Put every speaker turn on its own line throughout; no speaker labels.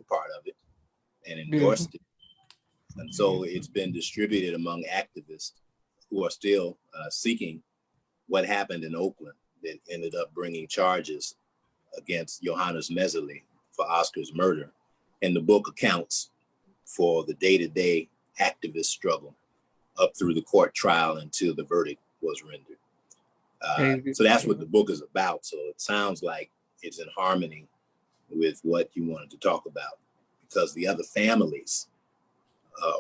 part of it and
Beautiful.
endorsed it. And so it's been distributed among activists who are still seeking what happened in Oakland that ended up bringing charges against Johannes Messerly for Oscar's murder. And the book accounts for the day-to-day activist struggle up through the court trial until the verdict was rendered. So that's what the book is about. So it sounds like it's in harmony with what you wanted to talk about, because the other families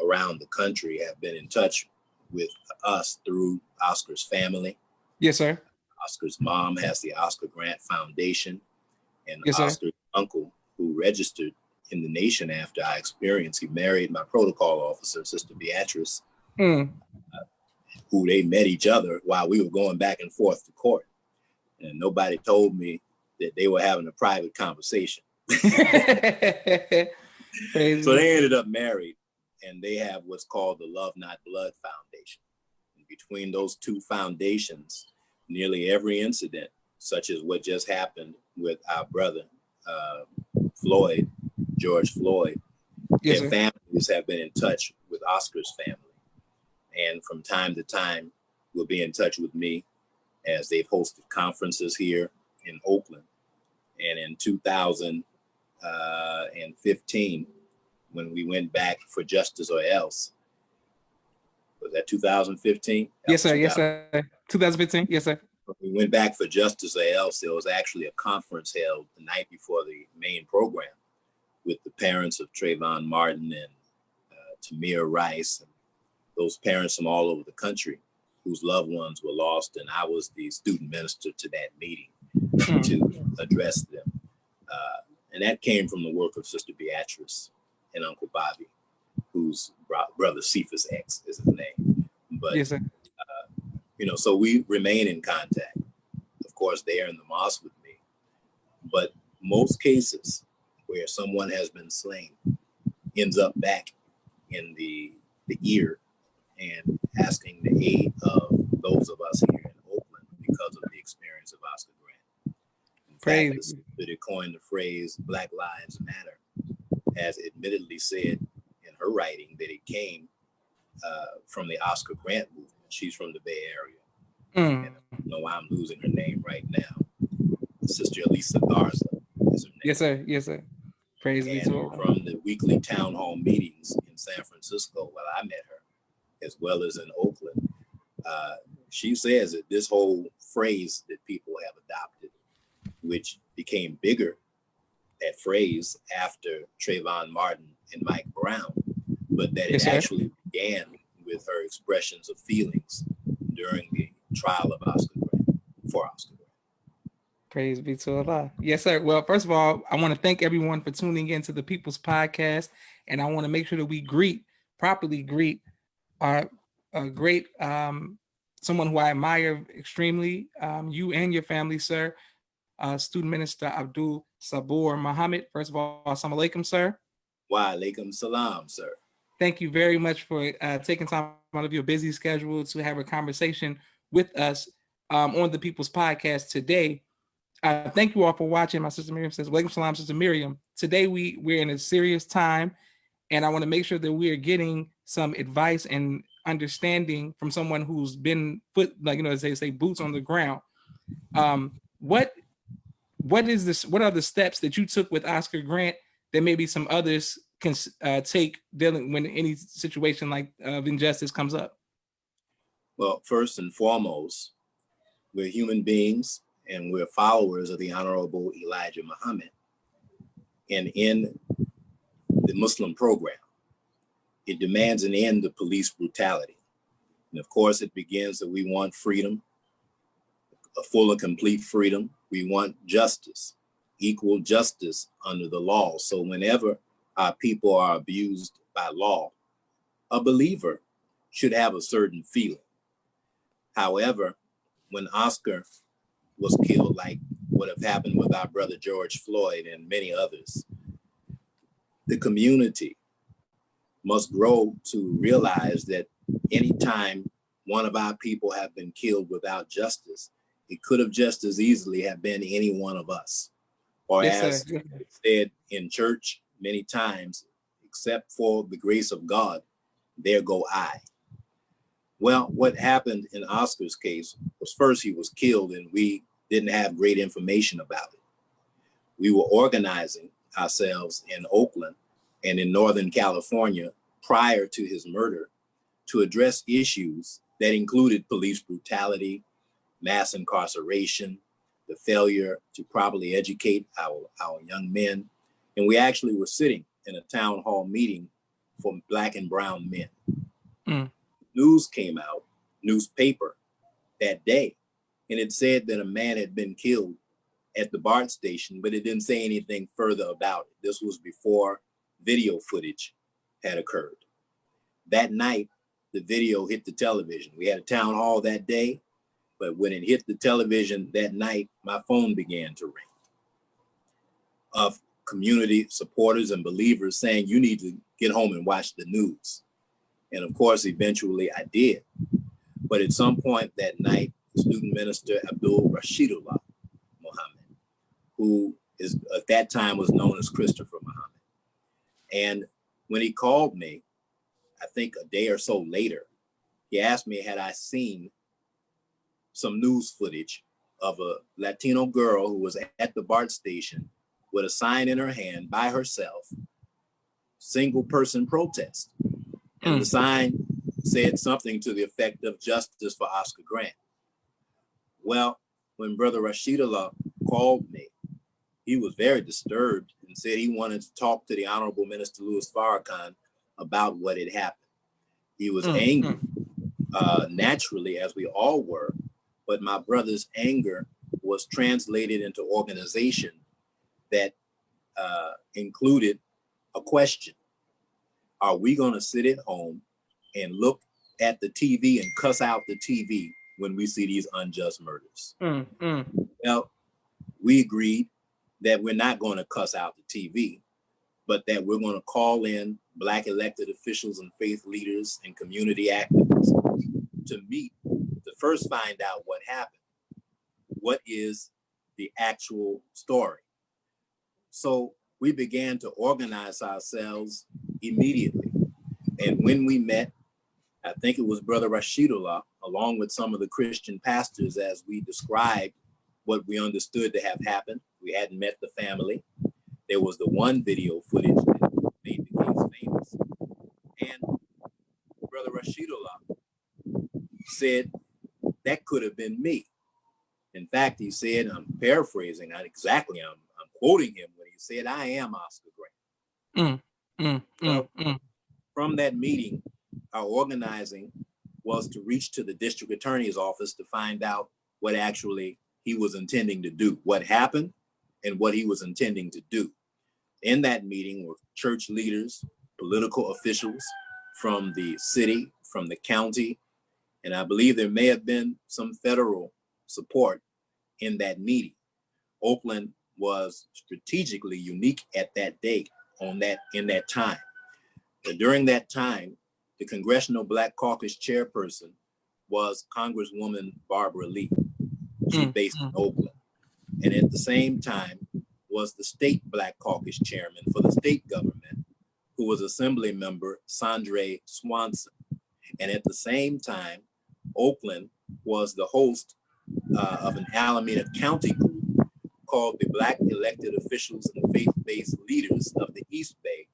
around the country have been in touch with us through Oscar's family.
Yes, sir.
Oscar's mom has the Oscar Grant Foundation, and
yes,
Oscar's uncle, who registered in the nation after our experience, he married my protocol officer, Sister Beatrice, who they met each other while we were going back and forth to court. And nobody told me that they were having a private conversation. So they ended up married, and they have what's called the Love Not Blood Foundation. And between those two foundations, nearly every incident, such as what just happened with our brother, Floyd, George Floyd,
yes,
their families have been in touch with Oscar's family. And from time to time, will be in touch with me as they've hosted conferences here in Oakland. And in 2015, when we went back for Justice or Else, was that 2015?
Yes, sir. Yes, sir. 2015. Yes, sir.
When we went back for Justice or Else, there was actually a conference held the night before the main program with the parents of Trayvon Martin and Tamir Rice, and those parents from all over the country whose loved ones were lost. And I was the student minister to that meeting to address them. And that came from the work of Sister Beatrice and Uncle Bobby, whose brother Cephas X is his name. But,
yes, sir.
So we remain in contact. Of course, they are in the mosque with me. But most cases where someone has been slain ends up back in the ear and asking the aid of those of us here in Oakland because of the experience of Oscar Grant. In fact, the sister that coined the phrase Black Lives Matter has admittedly said in her writing that it came from the Oscar Grant movement. She's from the Bay Area. And I know I'm losing her name right now. Sister Elisa Garza is her name.
Yes, sir. Yes, sir. Praise be to God.
From the weekly town hall meetings in San Francisco, where I met her, as well as in Oakland, she says that this whole phrase that people have adopted, which became bigger, that phrase after Trayvon Martin and Mike Brown, but that it actually began with her expressions of feelings during the trial of Oscar Grant, for Oscar Grant.
Praise be to Allah. Yes, sir. Well, first of all, I want to thank everyone for tuning in to the People's Podcast. And I want to make sure that we properly greet our great, someone who I admire extremely, you and your family, sir, Student Minister Abdul Sabur Muhammad. First of all, assalamu alaikum, sir.
Wa alaikum salam, sir.
Thank you very much for taking time out of your busy schedule to have a conversation with us on the People's Podcast today. Thank you all for watching. My sister Miriam says, "Walaikum salam, Sister Miriam." Today we're in a serious time, and I want to make sure that we are getting some advice and understanding from someone who's been as they say, boots on the ground. What is this? What are the steps that you took with Oscar Grant that maybe some others can take dealing when any situation like of injustice comes up?
Well, first and foremost, we're human beings and we're followers of the Honorable Elijah Muhammad. And in the Muslim program, it demands an end to police brutality. And of course, it begins that we want freedom, a full and complete freedom. We want justice, equal justice under the law. So whenever our people are abused by law, a believer should have a certain feeling. However, when Oscar was killed, like what have happened with our brother George Floyd and many others, the community must grow to realize that anytime one of our people have been killed without justice, it could have just as easily have been any one of us. Or as said in church, many times, except for the grace of God, there go I. Well, what happened in Oscar's case was first he was killed and we didn't have great information about it. We were organizing ourselves in Oakland and in Northern California prior to his murder to address issues that included police brutality, mass incarceration, the failure to properly educate our young men. And we actually were sitting in a town hall meeting for Black and brown men.
Mm.
News came out, newspaper that day, and it said that a man had been killed at the BART station, but it didn't say anything further about it. This was before video footage had occurred. That night, the video hit the television. We had a town hall that day, but when it hit the television that night, my phone began to ring of community supporters and believers saying, you need to get home and watch the news. And of course, eventually I did. But at some point that night, student minister Abdul Rashidullah Muhammad, who is at that time was known as Christopher Muhammad. And when he called me, I think a day or so later, he asked me, had I seen some news footage of a Latino girl who was at the BART station with a sign in her hand by herself, single person protest. And the sign said something to the effect of justice for Oscar Grant. Well, when Brother Rashidullah called me, he was very disturbed and said he wanted to talk to the Honorable Minister Louis Farrakhan about what had happened. He was angry, naturally, as we all were, but my brother's anger was translated into organization that included a question. Are we going to sit at home and look at the TV and cuss out the TV when we see these unjust murders? Well, we agreed that we're not going to cuss out the TV, but that we're going to call in Black elected officials and faith leaders and community activists to meet to first find out what happened. What is the actual story? So we began to organize ourselves immediately. And when we met, I think it was Brother Rashidullah, along with some of the Christian pastors, as we described what we understood to have happened. We hadn't met the family. There was the one video footage that made the case famous. And Brother Rashidullah said, that could have been me. In fact, he said, I'm paraphrasing, not exactly, I'm quoting him when he said, I am Oscar Grant. From that meeting, our organizing was to reach to the district attorney's office to find out what actually he was intending to do, what happened and what he was intending to do. In that meeting were church leaders, political officials from the city, from the county, and I believe there may have been some federal support in that meeting. Oakland was strategically unique at that date in that time. But during that time, the Congressional Black Caucus chairperson was Congresswoman Barbara Lee. She's based in Oakland. And at the same time was the state Black Caucus chairman for the state government, who was Assembly member Sandre Swanson. And at the same time, Oakland was the host of an Alameda County group called the Black Elected Officials and Faith-Based Leaders of the East Bay.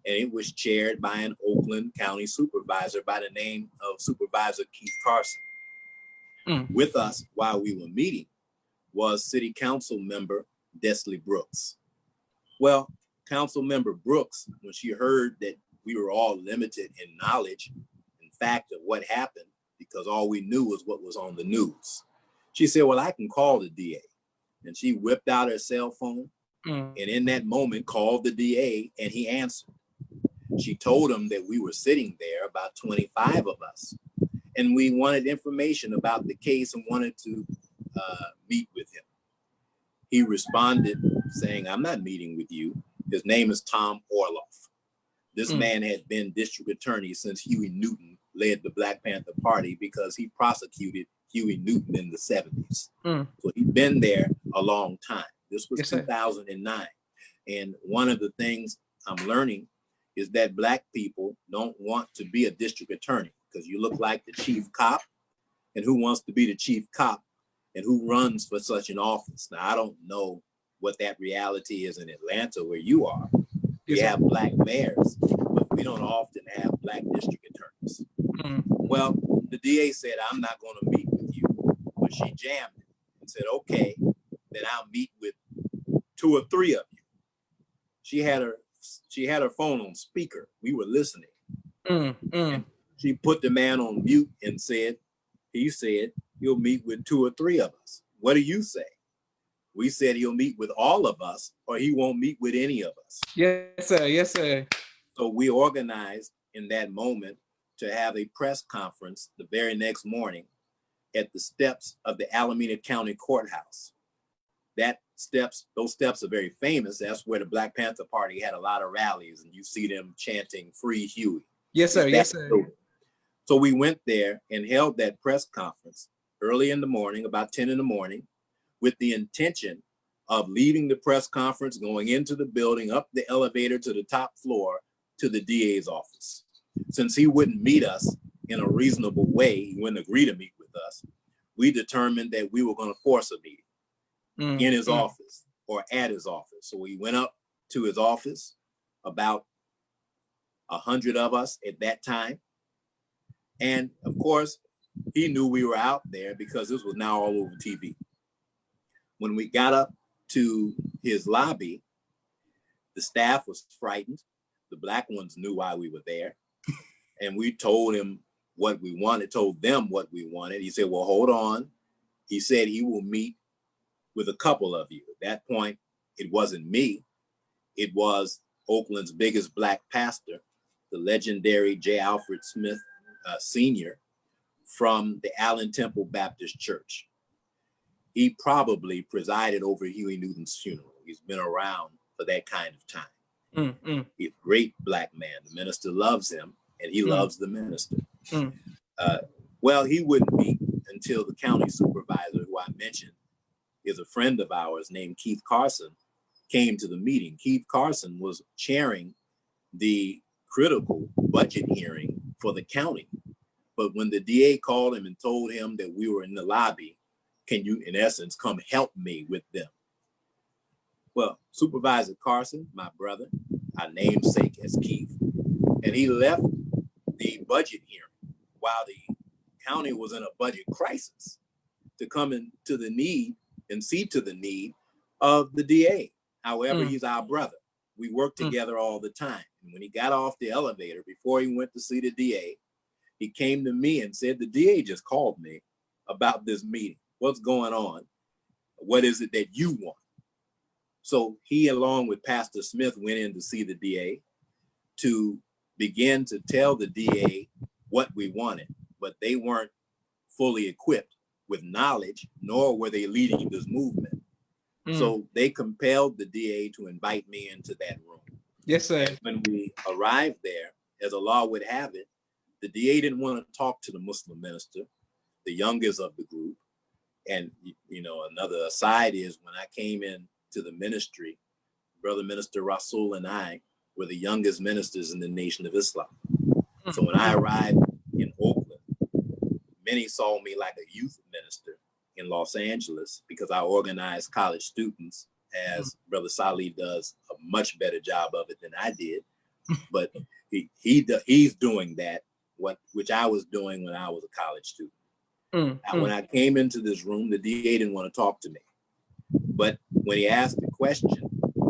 And it was chaired by an Oakland County supervisor by the name of Supervisor Keith Carson. With us while we were meeting was City Council member Desley Brooks. Well, Council member Brooks, when she heard that we were all limited in knowledge, in fact, of what happened, because all we knew was what was on the news, she said, well, I can call the DA. And she whipped out her cell phone and in that moment called the DA and he answered. She told him that we were sitting there, about 25 of us, and we wanted information about the case and wanted to meet with him. He responded saying, I'm not meeting with you. His name is Tom Orloff. This man had been district attorney since Huey Newton led the Black Panther Party because he prosecuted Huey Newton in the 70s. So he'd been there a long time. This was 2009. And one of the things I'm learning is that Black people don't want to be a district attorney because you look like the chief cop, and who wants to be the chief cop and who runs for such an office? Now, I don't know what that reality is in Atlanta where you are. We have Black mayors, but we don't often have Black district attorneys. Well, the DA said, I'm not going to meet with you, but she jammed it and said, okay, then I'll meet with 2 or 3 of you. She had her phone on speaker. We were listening. And she put the man on mute and said, he said, he'll meet with 2 or 3 of us. What do you say? We said he'll meet with all of us or he won't meet with any of us.
Yes, sir. Yes, sir.
So we organized in that moment to have a press conference the very next morning at the steps of the Alameda County Courthouse. Those steps are very famous. That's where the Black Panther Party had a lot of rallies, and you see them chanting "Free Huey."
Yes, sir. Yes, sir.
So we went there and held that press conference early in the morning, about 10 in the morning, with the intention of leaving the press conference, going into the building, up the elevator to the top floor to the DA's office. Since he wouldn't meet us in a reasonable way, he wouldn't agree to meet with us, we determined that we were going to force a meeting in his office or at his office. So we went up to his office, about 100 of us at that time. And of course, he knew we were out there because this was now all over TV. When we got up to his lobby, the staff was frightened. The Black ones knew why we were there. And we told him what we wanted, told them what we wanted. He said, well, hold on. He said he will meet with a couple of you. At that point, it wasn't me. It was Oakland's biggest Black pastor, the legendary J. Alfred Smith Sr. from the Allen Temple Baptist Church. He probably presided over Huey Newton's funeral. He's been around for that kind of time. He's a great Black man. The minister loves him, and he loves the minister. Well, he wouldn't meet until the county supervisor, who I mentioned is a friend of ours named Keith Carson, came to the meeting. Keith Carson was chairing the critical budget hearing for the county. But when the DA called him and told him that we were in the lobby, can you, in essence, come help me with them? Well, Supervisor Carson, my brother, our namesake as Keith, and he left the budget hearing while the county was in a budget crisis to come into the need and see to the need of the DA. However, he's our brother. We work together all the time. And when he got off the elevator, before he went to see the DA, he came to me and said, the DA just called me about this meeting. What's going on? What is it that you want? So he, along with Pastor Smith, went in to see the DA to begin to tell the DA what we wanted, but they weren't fully equipped with knowledge, nor were they leading this movement. So they compelled the DA to invite me into that room.
Yes, sir.
And when we arrived there, as the law would have it, the DA didn't want to talk to the Muslim minister, the youngest of the group. And, you know, another aside is when I came in to the ministry, Brother Minister Rasul and I were the youngest ministers in the Nation of Islam. So when I arrived in Oakland, many saw me like a youth minister in Los Angeles because I organized college students, as Brother Salih does a much better job of it than I did. But he's doing that, which I was doing when I was a college student. Now, when I came into this room, the DA didn't want to talk to me. But when he asked the question,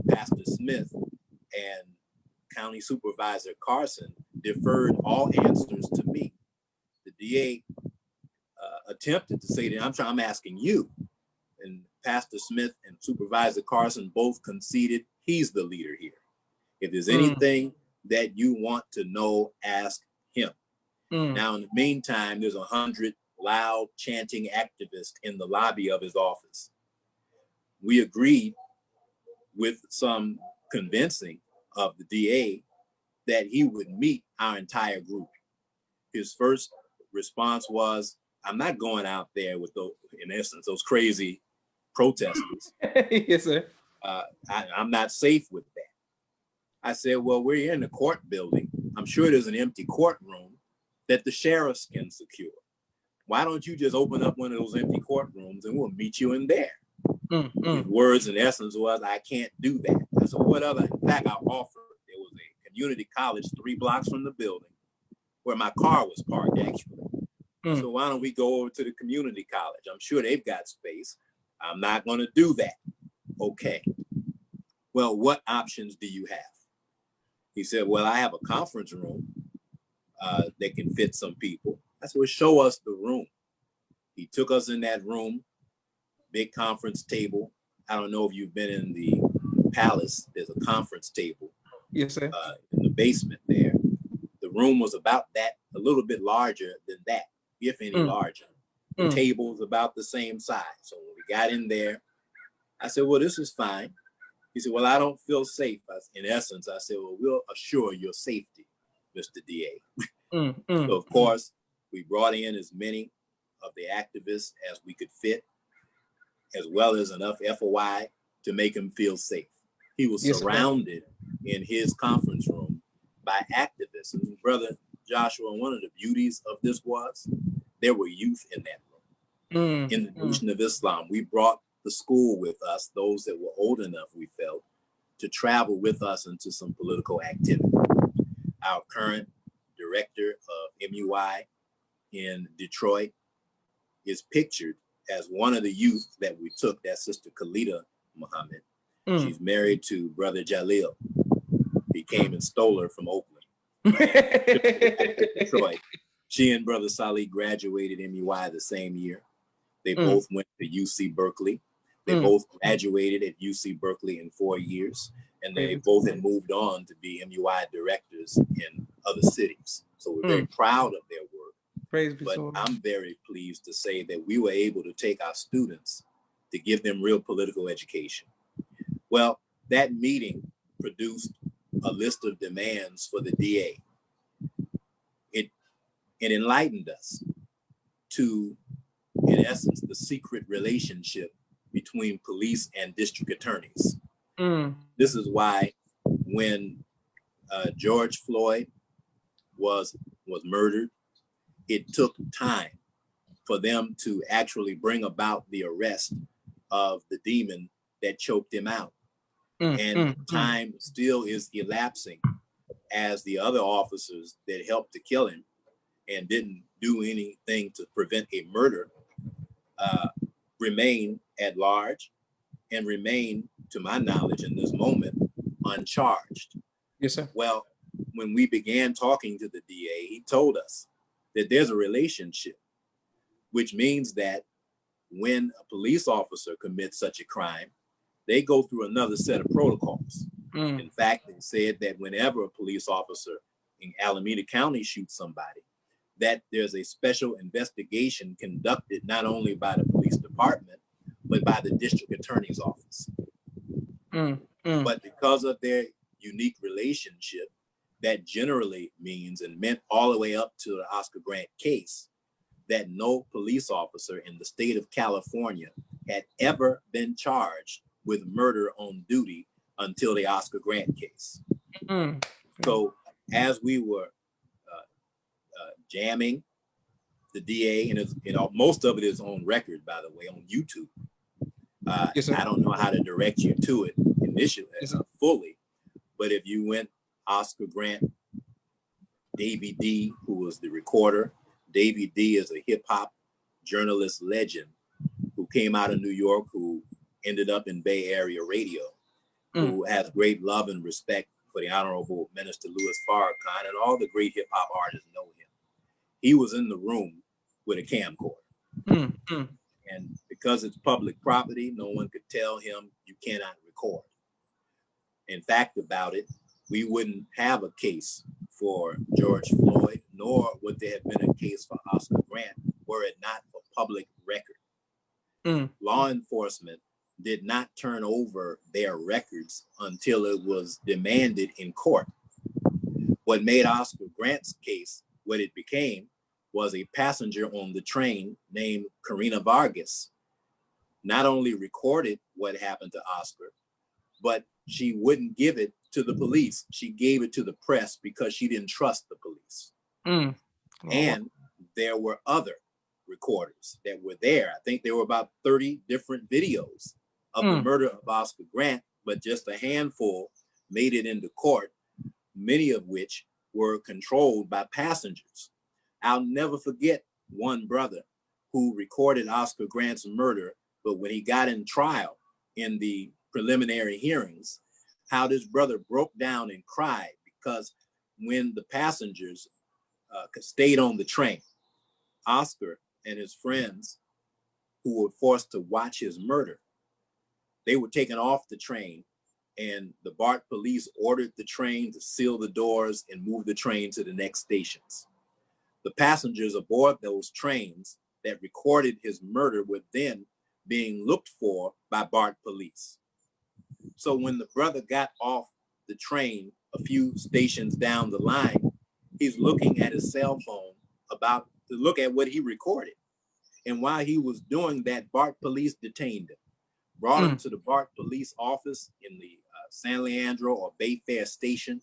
Pastor Smith and County Supervisor Carson deferred all answers to me. The DA attempted to say that I'm asking you. And Pastor Smith and Supervisor Carson both conceded he's the leader here. If there's anything that you want to know, ask him. Now, in the meantime, there's 100 loud chanting activists in the lobby of his office. We agreed with some convincing of the DA that he would meet our entire group. His first response was, I'm not going out there with those, in essence, those crazy protesters.
Yes, sir.
I'm not safe with that. I said, well, we're in the court building. I'm sure there's an empty courtroom that the sheriffs can secure. Why don't you just open up one of those empty courtrooms and we'll meet you in there? His words in essence was, I can't do that. I said, what other? In fact, I offered. There was a community college 3 blocks from the building where my car was parked, actually. So why don't we go over to the community college? I'm sure they've got space. I'm not going to do that. Okay. Well, what options do you have? He said, well, I have a conference room that can fit some people. I said, well, show us the room. He took us in that room, big conference table. I don't know if you've been in the palace. There's a conference table.
Yes, sir.
In the basement there. The room was about that, a little bit larger than that, if any larger. The table was about the same size. So when we got in there, I said, well, this is fine. He said, well, I don't feel safe. In essence, I said, well, we'll assure your safety, Mr. DA. So, of course, we brought in as many of the activists as we could fit, as well as enough FOI to make him feel safe. He was surrounded in his conference room by activists. And Brother Joshua, one of the beauties of this was there were youth in that room. In the Nation of Islam, we brought the school with us, those that were old enough, we felt, to travel with us into some political activity. Our current director of MUI in Detroit is pictured as one of the youth that we took, that's Sister Khalida Muhammad. She's married to Brother Jalil. He came and stole her from Oakland. Detroit. She and Brother Salih graduated MUI the same year. They both went to UC Berkeley. They both graduated at UC Berkeley in 4 years, and they both had moved on to be MUI directors in other cities. So we're very proud of their work. But I'm very pleased to say that we were able to take our students to give them real political education. Well, that meeting produced a list of demands for the DA. It enlightened us to, in essence, the secret relationship between police and district attorneys. This is why when George Floyd was murdered, it took time for them to actually bring about the arrest of the demon that choked him out. And time still is elapsing as the other officers that helped to kill him and didn't do anything to prevent a murder remain at large and remain, to my knowledge in this moment, uncharged.
Yes, sir.
Well, when we began talking to the DA, he told us that there's a relationship, which means that when a police officer commits such a crime, they go through another set of protocols. In fact, they said that whenever a police officer in Alameda County shoots somebody, that there's a special investigation conducted not only by the police department, but by the district attorney's office. But because of their unique relationship, that generally means and meant all the way up to the Oscar Grant case, that no police officer in the state of California had ever been charged with murder on duty until the Oscar Grant case. So as we were jamming the DA, and most of it is on record, by the way, on YouTube.
Yes,
I don't know how to direct you to it initially, fully, but if you went Oscar Grant, Davy D, who was the recorder. Davy D is a hip hop journalist legend who came out of New York, who ended up in Bay Area radio, who has great love and respect for the Honorable Minister Louis Farrakhan, and all the great hip hop artists know him. He was in the room with a camcorder. And because it's public property, no one could tell him you cannot record. In fact, about it, we wouldn't have a case for George Floyd, nor would there have been a case for Oscar Grant were it not for public record. Law enforcement did not turn over their records until it was demanded in court. What made Oscar Grant's case what it became was a passenger on the train named Karina Vargas not only recorded what happened to Oscar, but she wouldn't give it to the police. She gave it to the press because she didn't trust the police. And there were other recorders that were there. I think there were about 30 different videos of the murder of Oscar Grant, but just a handful made it into court, many of which were controlled by passengers. I'll never forget one brother who recorded Oscar Grant's murder, but when he got in trial in the preliminary hearings, how this brother broke down and cried because when the passengers stayed on the train, Oscar and his friends who were forced to watch his murder, they were taken off the train, and the BART police ordered the train to seal the doors and move the train to the next stations. The passengers aboard those trains that recorded his murder were then being looked for by BART police. So when the brother got off the train a few stations down the line, he's looking at his cell phone about to look at what he recorded. And while he was doing that, BART police detained him, brought him to the BART police office in the San Leandro or Bayfair station,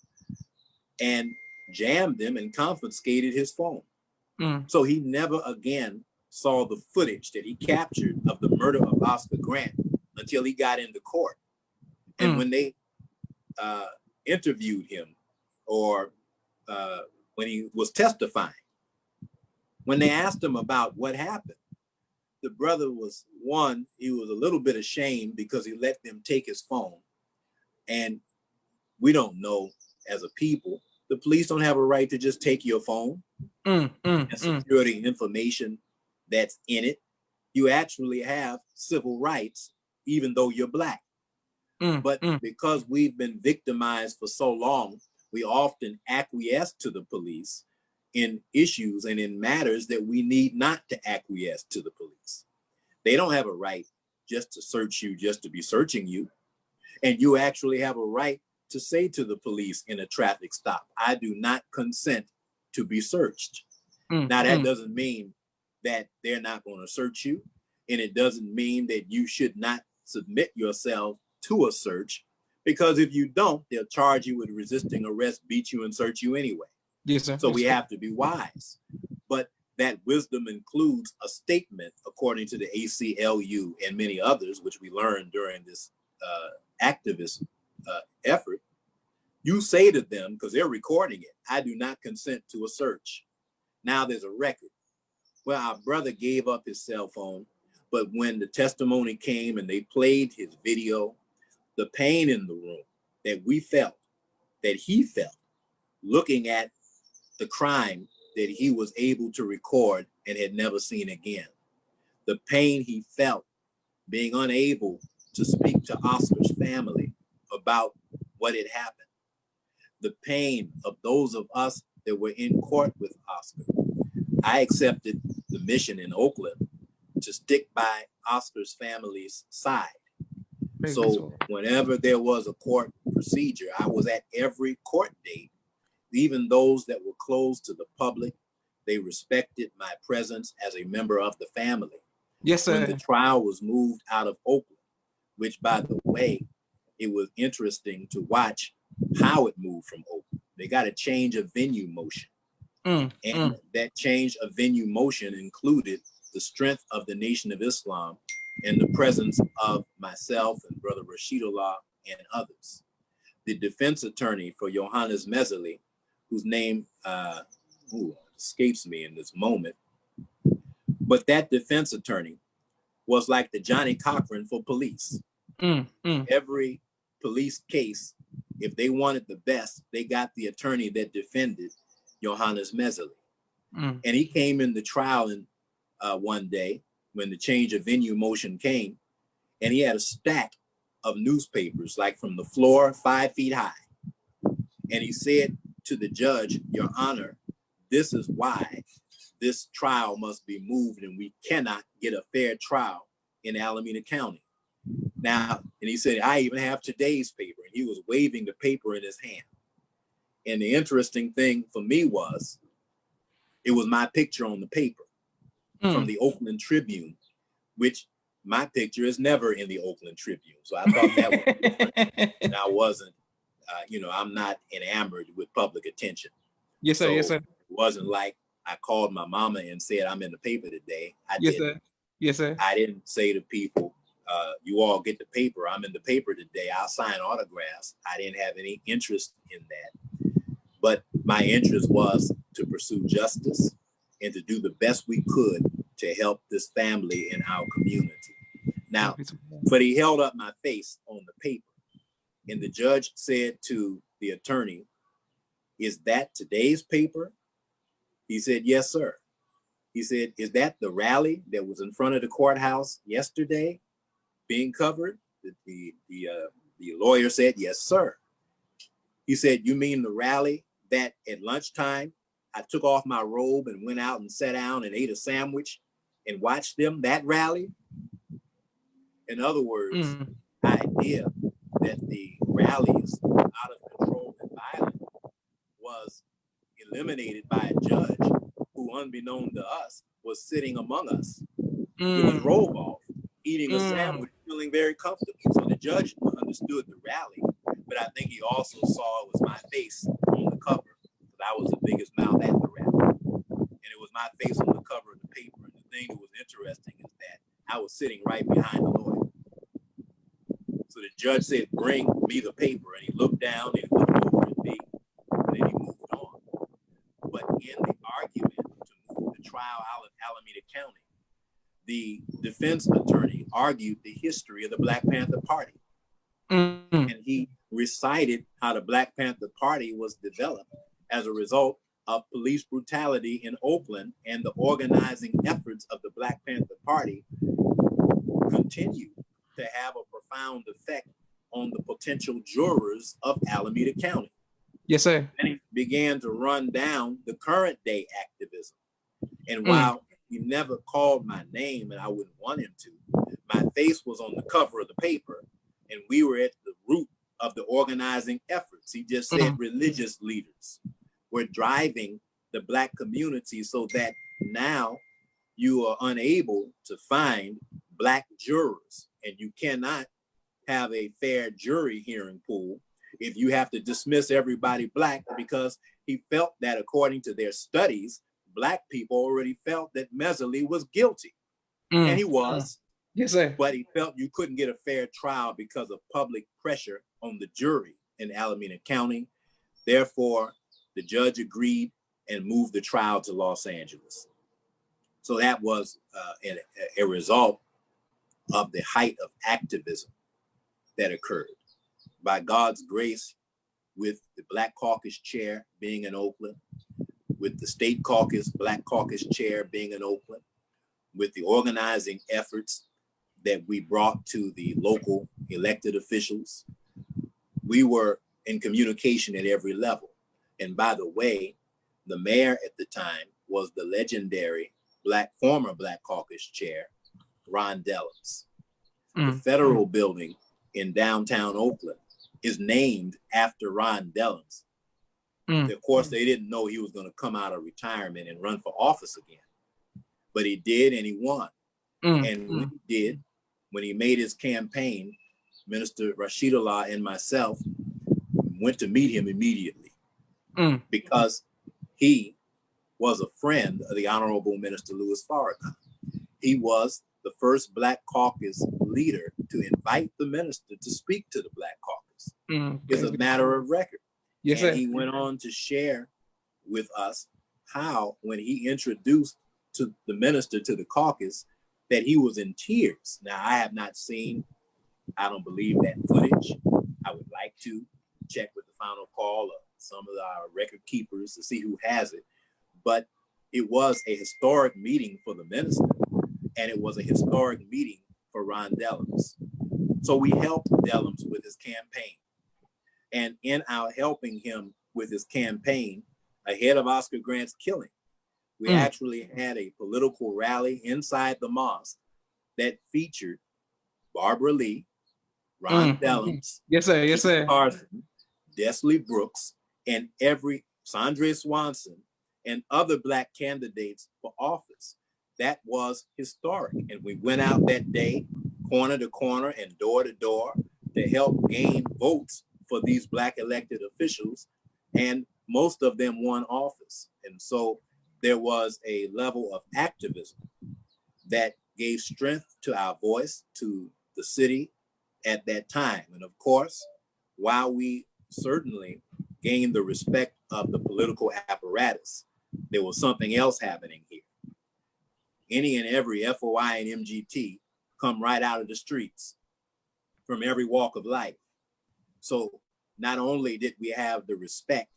and jammed him and confiscated his phone. So he never again saw the footage that he captured of the murder of Oscar Grant until he got into court. And when they interviewed him, or when he was testifying, when they asked him about what happened, the brother was, one, he was a little bit ashamed because he let them take his phone. And we don't know, as a people, the police don't have a right to just take your phone and secure the information that's in it. You actually have civil rights, even though you're Black. But because we've been victimized for so long, we often acquiesce to the police in issues and in matters that we need not to acquiesce to the police. They don't have a right just to search you, just to be searching you. And you actually have a right to say to the police in a traffic stop, I do not consent to be searched. Now, that doesn't mean that they're not going to search you. And it doesn't mean that you should not submit yourself to a search, because if you don't, they'll charge you with resisting arrest, beat you, and search you anyway.
Yes, sir.
So we have to be wise. But that wisdom includes a statement, according to the ACLU and many others, which we learned during this activist effort. You say to them, because they're recording it, I do not consent to a search. Now there's a record. Well, our brother gave up his cell phone, but when the testimony came and they played his video, the pain in the room that we felt, that he felt, looking at the crime that he was able to record and had never seen again. The pain he felt being unable to speak to Oscar's family about what had happened. The pain of those of us that were in court with Oscar. I accepted the mission in Oakland to stick by Oscar's family's side. So whenever there was a court procedure, I was at every court date, even those that were closed to the public. They respected my presence as a member of the family.
Yes, sir.
When the trial was moved out of Oakland, which, by the way, it was interesting to watch how it moved from Oakland. They got a change of venue motion. And that change of venue motion included the strength of the Nation of Islam and the presence of myself and Brother Rashidullah and others. The defense attorney for Johannes Messerly, whose name escapes me in this moment, but that defense attorney was like the Johnny Cochran for police. Every police case, if they wanted the best, they got the attorney that defended Johannes Messerly. And he came in the trial in, one day when the change of venue motion came, and he had a stack of newspapers, like from the floor, 5 feet high. And he said to the judge, Your Honor, this is why this trial must be moved, and we cannot get a fair trial in Alameda County. Now, and he said, I even have today's paper, and he was waving the paper in his hand. And the interesting thing for me was, it was my picture on the paper from the Oakland Tribune, which my picture is never in the Oakland Tribune. So I thought that was different. And I wasn't, I'm not enamored with public attention.
Yes, sir.
So
Yes, sir.
it wasn't like I called my mama and said, I'm in the paper today. I
Yes,
didn't.
sir. Yes, sir.
I didn't say to people, you all get the paper. I'm in the paper today. I'll sign autographs. I didn't have any interest in that. But my interest was to pursue justice and to do the best we could to help this family in our community. Now, but he held up my face on the paper, and the judge said to the attorney, "Is that today's paper?" He said, "Yes, sir." He said, "Is that the rally that was in front of the courthouse yesterday being covered?" The lawyer said, "Yes, sir." He said, "You mean the rally that at lunchtime I took off my robe and went out and sat down and ate a sandwich and watched them, that rally?" In other words, the idea that the rallies out of control and violent was eliminated by a judge who, unbeknown to us, was sitting among us with his robe off, eating a sandwich, feeling very comfortable. So the judge understood the rally, but I think he also saw it was my face on the cover, because I was the biggest mouth at the rally. And it was my face on the cover of the paper. And the thing that was interesting is that I was sitting right behind the lawyer. So the judge said, "Bring me the paper." And he looked down and he looked over at me, and then he moved on. But in the argument to move the trial out of Alameda County, the defense attorney argued the history of the Black Panther Party. And he recited how the Black Panther Party was developed as a result of police brutality in Oakland, and the organizing efforts of the Black Panther Party continue to have a profound effect on the potential jurors of Alameda County.
Yes, sir.
And he began to run down the current day activism. And while he never called my name, and I wouldn't want him to, my face was on the cover of the paper, and we were at the root of the organizing efforts. He just said religious leaders were driving the Black community so that now you are unable to find Black jurors, and you cannot have a fair jury hearing pool if you have to dismiss everybody Black, because he felt that according to their studies, Black people already felt that Messerly was guilty. And he was.
Yes, sir.
But he felt you couldn't get a fair trial because of public pressure on the jury in Alameda County. Therefore, the judge agreed and moved the trial to Los Angeles. So that was a result of the height of activism that occurred. By God's grace, with the Black Caucus chair being in Oakland, with the state caucus, Black Caucus chair being in Oakland, with the organizing efforts that we brought to the local elected officials, we were in communication at every level. And by the way, the mayor at the time was the legendary former Black Caucus chair, Ron Dellums. The federal building in downtown Oakland is named after Ron Dellums. Of course, they didn't know he was going to come out of retirement and run for office again. But he did, and he won. And when he did, when he made his campaign, Minister Rashidullah and myself went to meet him immediately because he was a friend of the Honorable Minister Louis Farrakhan. He was the first Black Caucus leader to invite the minister to speak to the Black Caucus. It's a matter of record.
Yes,
and
sir.
he went on to share with us how, when he introduced to the minister to the caucus, that he was in tears. Now, I have not seen, I don't believe that footage. I would like to check with the final call of some of our record keepers to see who has it. But it was a historic meeting for the minister, and it was a historic meeting for Ron Dellums. So we helped Dellums with his campaign. And in our helping him with his campaign, ahead of Oscar Grant's killing, we actually had a political rally inside the mosque that featured Barbara Lee, Ron Dellums,
yes, sir. Yes, sir.
Carson, Desley Brooks, and Sandra Swanson, and other Black candidates for office. That was historic. And we went out that day corner to corner and door to door to help gain votes for these Black elected officials. And most of them won office. And so there was a level of activism that gave strength to our voice, to the city at that time. And of course, while we certainly gained the respect of the political apparatus, there was something else happening here. Any and every FOI and MGT come right out of the streets from every walk of life. So not only did we have the respect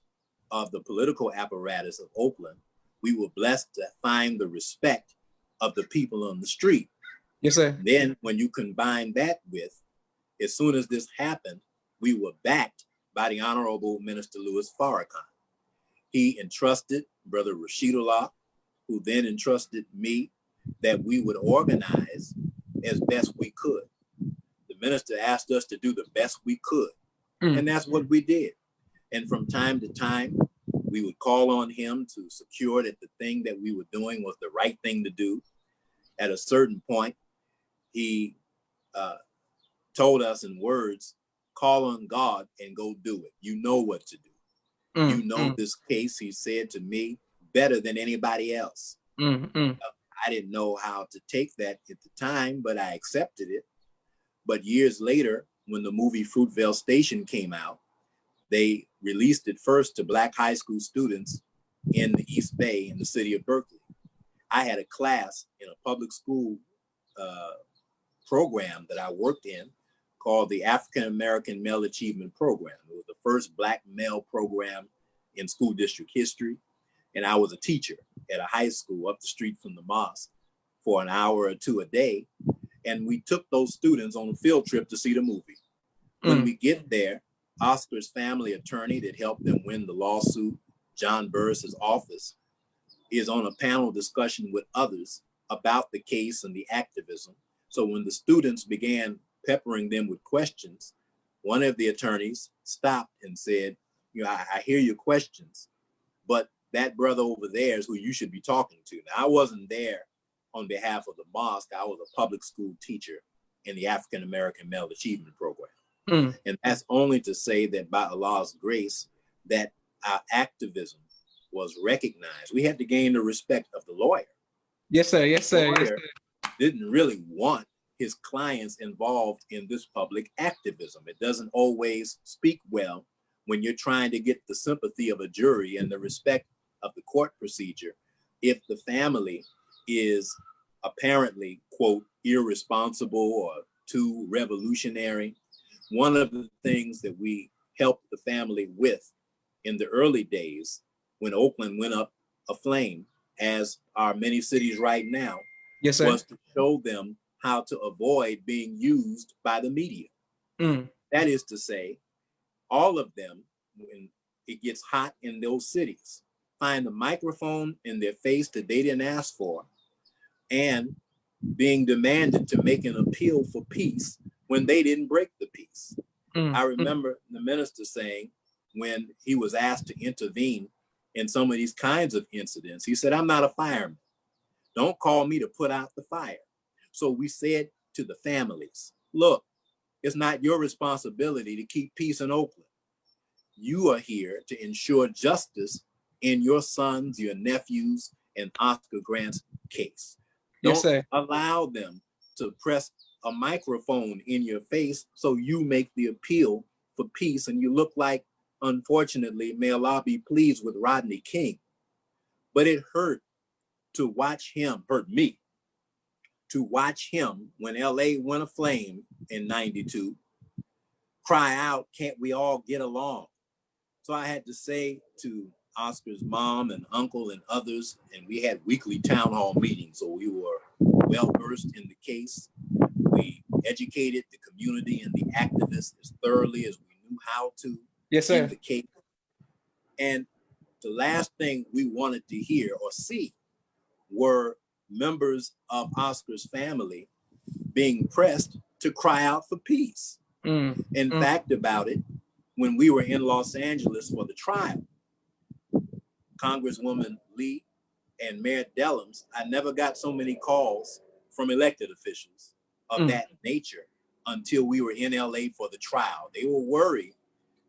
of the political apparatus of Oakland, we were blessed to find the respect of the people on the street.
Yes, sir.
Then when you combine that with, as soon as this happened, we were backed by the Honorable Minister Louis Farrakhan. He entrusted Brother Rashidullah, who then entrusted me, that we would organize as best we could. The minister asked us to do the best we could, and that's what we did. And from time to time, we would call on him to secure that the thing that we were doing was the right thing to do. At a certain point, he told us in words, call on God and go do it. You know what to do. You know this case, he said to me, better than anybody else. I didn't know how to take that at the time, but I accepted it. But years later, when the movie Fruitvale Station came out, they released it first to Black high school students in the East Bay in the city of Berkeley. I had a class in a public school program that I worked in called the African American Male Achievement Program. It was the first Black male program in school district history. And I was a teacher at a high school up the street from the mosque for an hour or two a day. And we took those students on a field trip to see the movie. When we get there, Oscar's family attorney that helped them win the lawsuit, John Burris's office, is on a panel discussion with others about the case and the activism. So when the students began peppering them with questions, one of the attorneys stopped and said, you know, I hear your questions, but that brother over there is who you should be talking to. Now, I wasn't there on behalf of the mosque. I was a public school teacher in the African American Male Achievement Program. And that's only to say that by Allah's grace, that our activism was recognized. We had to gain the respect of the lawyer.
Yes, sir. Yes, sir.
The lawyer didn't really want his clients involved in this public activism. It doesn't always speak well when you're trying to get the sympathy of a jury and the respect of the court procedure if the family is apparently, quote, irresponsible or too revolutionary. One of the things that we helped the family with in the early days when Oakland went up aflame, as are many cities right now,
yes, sir,
was to show them how to avoid being used by the media. That is to say, all of them, when it gets hot in those cities, find a microphone in their face that they didn't ask for and being demanded to make an appeal for peace when they didn't break the peace. I remember the minister saying when he was asked to intervene in some of these kinds of incidents, he said, I'm not a fireman. Don't call me to put out the fire. So we said to the families, look, it's not your responsibility to keep peace in Oakland. You are here to ensure justice in your sons, your nephews, and Oscar Grant's case.
Yes,
Don't
sir.
allow them to press a microphone in your face so you make the appeal for peace and you look like, unfortunately, may Allah be pleased with Rodney King. But it hurt to watch him, hurt me, to watch him when LA went aflame in 92, cry out, can't we all get along? So I had to say to Oscar's mom and uncle and others, and we had weekly town hall meetings, so we were well versed in the case. We educated the community and the activists as thoroughly as we knew how to.
Yes, sir.
In the case. And the last thing we wanted to hear or see were members of Oscar's family being pressed to cry out for peace. In fact, about it, when we were in Los Angeles for the trial, Congresswoman Lee and Mayor Dellums, I never got so many calls from elected officials of that nature until we were in LA for the trial. They were worried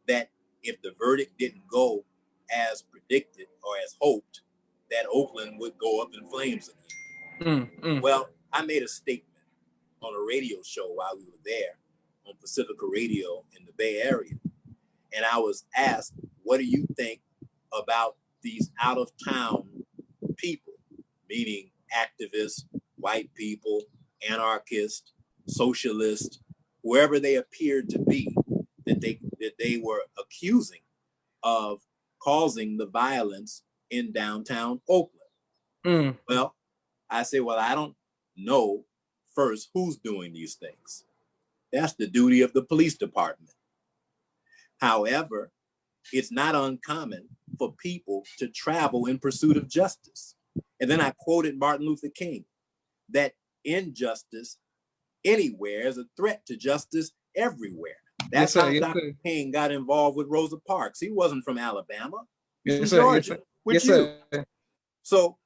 that if the verdict didn't go as predicted or as hoped, that Oakland would go up in flames again. Well, I made a statement on a radio show while we were there on Pacifica Radio in the Bay Area. And I was asked, what do you think about these out-of-town people, meaning activists, white people, anarchists, socialists, whoever they appeared to be, that they were accusing of causing the violence in downtown Oakland. Well, I say, well, I don't know first who's doing these things. That's the duty of the police department. However, it's not uncommon for people to travel in pursuit of justice. And then I quoted Martin Luther King, that injustice anywhere is a threat to justice everywhere. That's how Dr. King got involved with Rosa Parks. He wasn't from Alabama. He's from Georgia, with you. So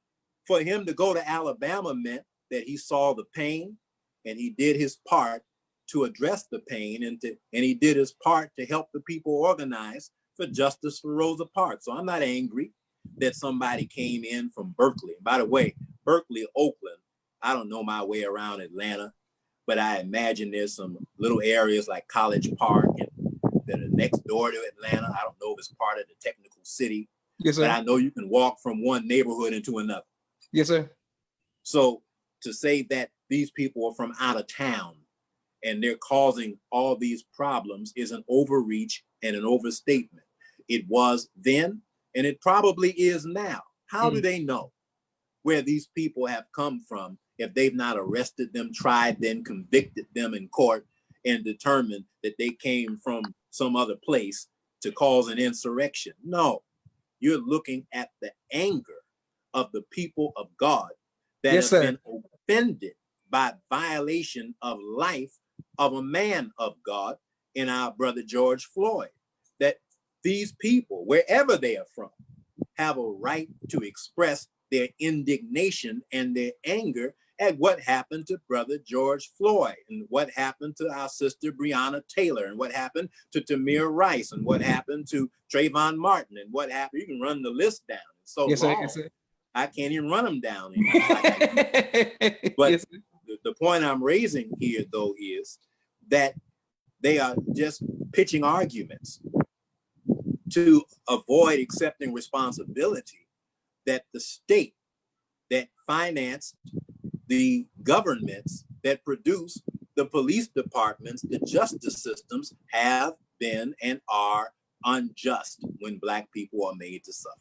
for him to go to Alabama meant that he saw the pain and he did his part to address the pain, and he did his part to help the people organize for justice for Rosa Parks. So I'm not angry that somebody came in from Berkeley. By the way, Berkeley, Oakland, I don't know my way around Atlanta, but I imagine there's some little areas like College Park and that are next door to Atlanta. I don't know if it's part of the technical city, but I know you can walk from one neighborhood into another.
Yes, sir.
So to say that these people are from out of town and they're causing all these problems is an overreach and an overstatement. It was then, and it probably is now. How do they know where these people have come from if they've not arrested them, tried them, convicted them in court, and determined that they came from some other place to cause an insurrection? No, you're looking at the anger of the people of God that have been offended by violation of life of a man of God in our brother George Floyd. That these people, wherever they are from, have a right to express their indignation and their anger at what happened to brother George Floyd, and what happened to our sister Breonna Taylor, and what happened to Tamir Rice, and what happened to Trayvon Martin, and what happened. You can run the list down. It's so long. I can't even run them down. But the point I'm raising here, though, is that they are just pitching arguments to avoid accepting responsibility that the state that financed the governments that produce the police departments, the justice systems, have been and are unjust when Black people are made to suffer.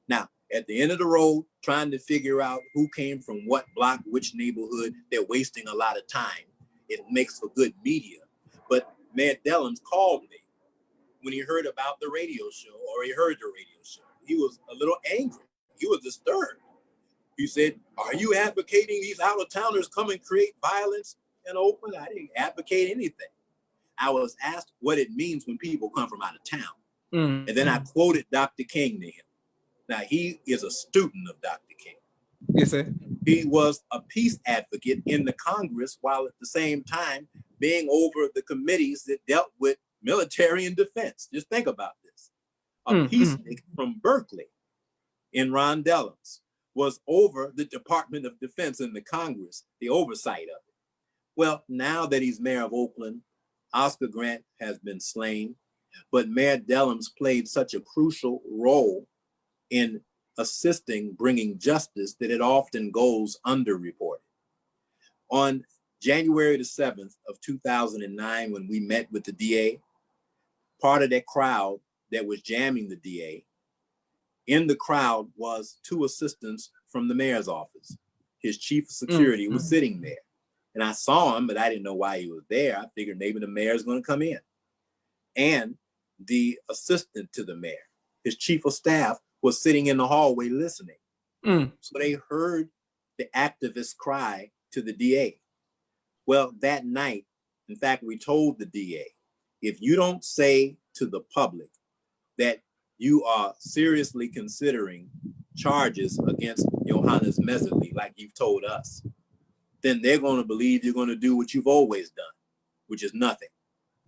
Now, at the end of the road, trying to figure out who came from what block, which neighborhood, they're wasting a lot of time. It makes for good media. But Mayor Dellums called me when he heard about the radio show, or he heard the radio show. He was a little angry. He was disturbed. He said, are you advocating these out-of-towners come and create violence in Oakland? I didn't advocate anything. I was asked what it means when people come from out of town. And then I quoted Dr. King to him. Now, he is a student of Dr. King.
Yes, sir.
He was a peace advocate in the Congress, while at the same time being over the committees that dealt with military and defense. Just think about this. A peacenik from Berkeley in Ron Dellums was over the Department of Defense in the Congress, the oversight of it. Well, now that he's mayor of Oakland, Oscar Grant has been slain, but Mayor Dellums played such a crucial role in assisting bringing justice that it often goes underreported. On January the 7th of 2009, when we met with the DA, part of that crowd that was jamming the DA, in the crowd was two assistants from the mayor's office. His chief of security was sitting there. And I saw him, but I didn't know why he was there. I figured maybe the mayor's going to come in. And the assistant to the mayor, his chief of staff, was sitting in the hallway listening. So they heard the activists cry to the DA. Well, that night, in fact, we told the DA, if you don't say to the public that you are seriously considering charges against Johannes Messerly, like you've told us, then they're going to believe you're going to do what you've always done, which is nothing.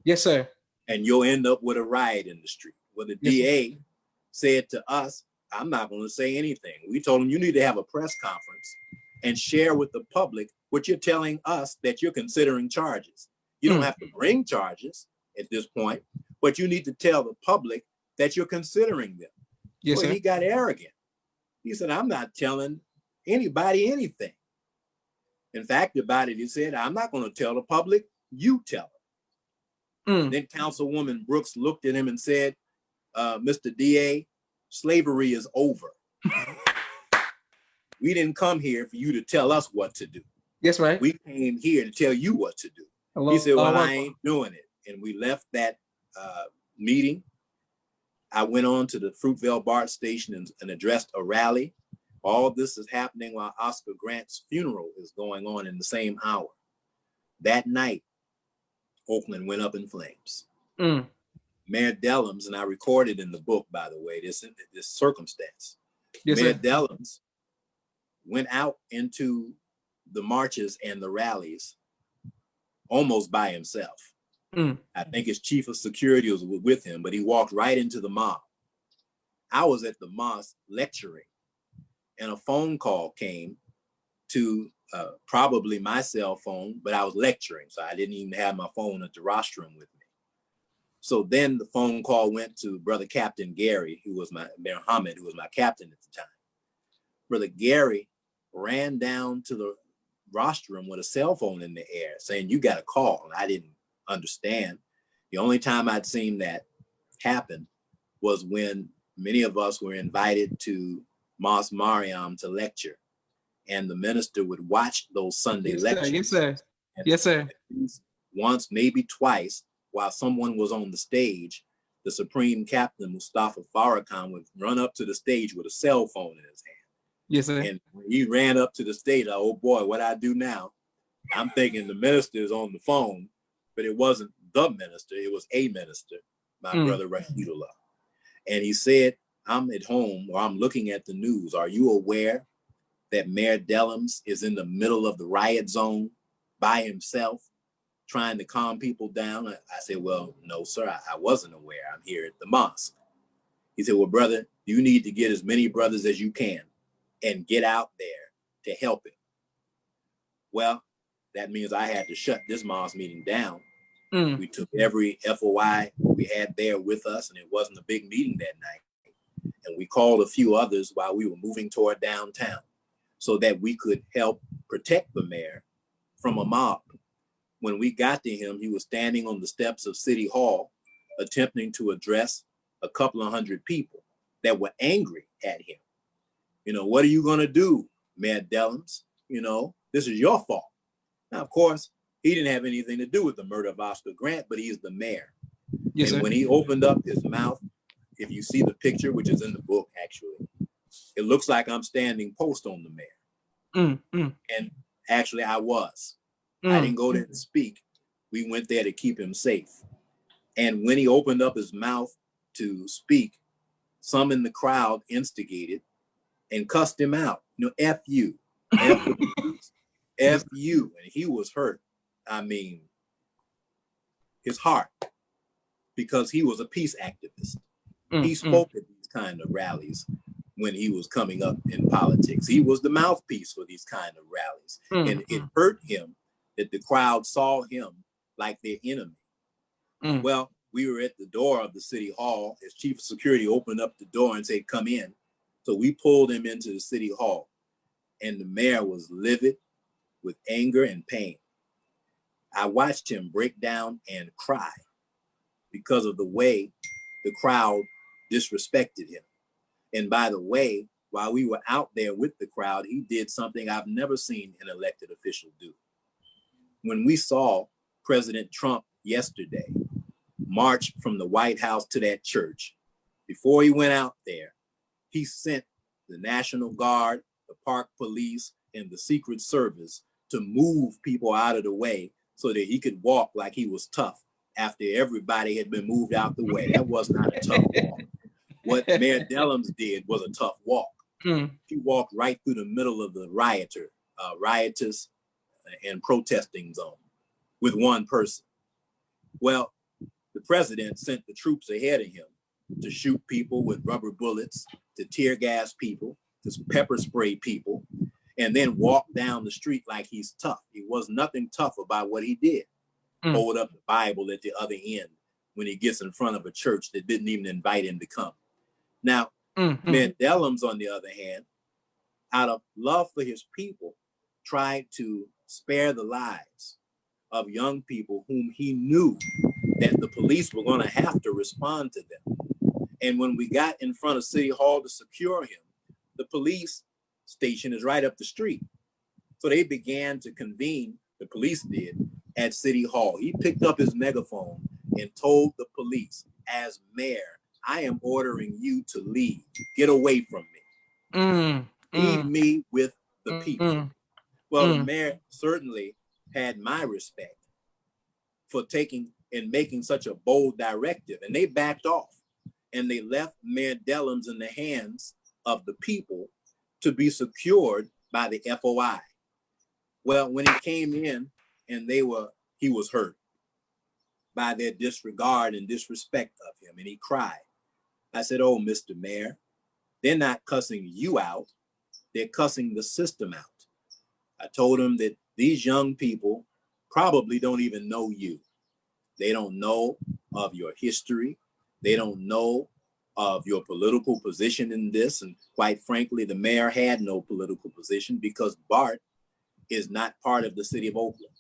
Yes, sir.
And you'll end up with a riot in the street. Well, the
Yes,
DA said to us, I'm not going to say anything. We told him, you need to have a press conference and share with the public what you're telling us that you're considering charges. You don't have to bring charges at this point, but you need to tell the public that you're considering them.
Yes,
well,
sir.
He got arrogant. He said, I'm not telling anybody anything. In fact, about it, he said, I'm not going to tell the public, you tell them. Then Councilwoman Brooks looked at him and said, Mr. DA, slavery is over. We didn't come here for you to tell us what to do.
Yes, right.
We came here to tell you what to do.
Hello.
He said, well, I ain't doing it. And we left that meeting. I went on to the Fruitvale BART station and addressed a rally. All this is happening while Oscar Grant's funeral is going on in the same hour. That night, Oakland went up in flames. Mayor Dellums, and I recorded in the book, by the way, this circumstance.
Yes,
Mayor
sir.
Dellums went out into the marches and the rallies almost by himself. I think his chief of security was with him, but he walked right into the mob. I was at the mosque lecturing, and a phone call came to probably my cell phone, but I was lecturing, so I didn't even have my phone at the rostrum with me. So then the phone call went to Brother Captain Gary, who was Muhammad, who was my captain at the time. Brother Gary ran down to the rostrum with a cell phone in the air saying, you got a call. And I didn't understand. The only time I'd seen that happen was when many of us were invited to Mos Mariam to lecture. And the minister would watch those Sunday lectures.
Yes, sir. Yes, sir.
Once, maybe twice, while someone was on the stage, the Supreme Captain, Mustafa Farrakhan, would run up to the stage with a cell phone in his hand.
Yes, sir.
And when he ran up to the stage, oh boy, what I do now? I'm thinking the minister is on the phone, but it wasn't the minister, it was a minister, my brother Rahidullah. And he said, I'm at home, or I'm looking at the news. Are you aware that Mayor Dellums is in the middle of the riot zone by himself, trying to calm people down? I said, well, no, sir, I wasn't aware. I'm here at the mosque. He said, well, brother, you need to get as many brothers as you can and get out there to help him. Well, that means I had to shut this mosque meeting down. We took every FOI we had there with us, and it wasn't a big meeting that night. And we called a few others while we were moving toward downtown so that we could help protect the mayor from a mob. When we got to him, he was standing on the steps of City Hall, attempting to address a couple of hundred people that were angry at him. You know, what are you going to do, Mayor Dellums? You know, this is your fault. Now, of course, he didn't have anything to do with the murder of Oscar Grant, but he's the mayor.
Yes,
and
sir.
When he opened up his mouth, if you see the picture, which is in the book, actually, it looks like I'm standing post on the mayor. And actually, I was. I didn't go there to speak. We went there to keep him safe. And when he opened up his mouth to speak, some in the crowd instigated and cussed him out. You know, F you, F the police, F you. And he was hurt. I mean, his heart, because he was a peace activist. He spoke at these kind of rallies when he was coming up in politics. He was the mouthpiece for these kind of rallies. And it hurt him that the crowd saw him like their enemy. Well, we were at the door of the city hall. His chief of security opened up the door and said, come in. So we pulled him into the city hall, and the mayor was livid with anger and pain. I watched him break down and cry because of the way the crowd disrespected him. And by the way, while we were out there with the crowd, he did something I've never seen an elected official do. When we saw President Trump yesterday march from the White House to that church, before he went out there, he sent the National Guard, the Park Police, and the Secret Service to move people out of the way so that he could walk like he was tough after everybody had been moved out the way. That was not a tough walk. What Mayor Dellums did was a tough walk. He walked right through the middle of the riotous and protesting zone with one person. Well, the president sent the troops ahead of him to shoot people with rubber bullets, to tear gas people, to pepper spray people, and then walk down the street like he's tough. He was nothing tough about what he did. Hold up the Bible at the other end when he gets in front of a church that didn't even invite him to come. Now, Mandela's, on the other hand, out of love for his people, tried to spare the lives of young people whom he knew that the police were going to have to respond to them. And when we got in front of City Hall to secure him, the police station is right up the street. So they began to convene, the police did, at City Hall. He picked up his megaphone and told the police, as mayor, I am ordering you to leave. Get away from me. Leave me with the people. Well, the mayor certainly had my respect for taking and making such a bold directive. And they backed off and they left Mayor Dellums in the hands of the people to be secured by the FOI. Well, when he came in and he was hurt by their disregard and disrespect of him, and he cried. I said, oh, Mr. Mayor, they're not cussing you out. They're cussing the system out. I told him that these young people probably don't even know you. They don't know of your history. They don't know of your political position in this. And quite frankly, the mayor had no political position because BART is not part of the city of Oakland.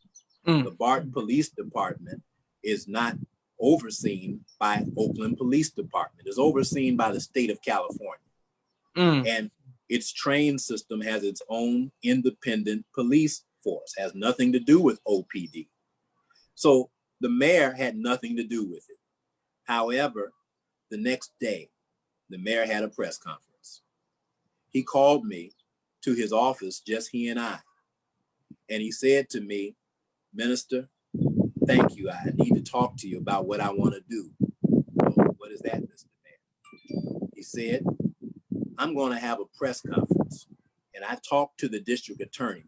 The BART Police Department is not overseen by Oakland Police Department. It's overseen by the state of California. And its train system has its own independent police force, has nothing to do with OPD. So the mayor had nothing to do with it. However, the next day, the mayor had a press conference. He called me to his office, just he and I. And he said to me, Minister, thank you. I need to talk to you about what I want to do. Well, what is that, Mr. Mayor? He said, I'm going to have a press conference. And I talked to the district attorney.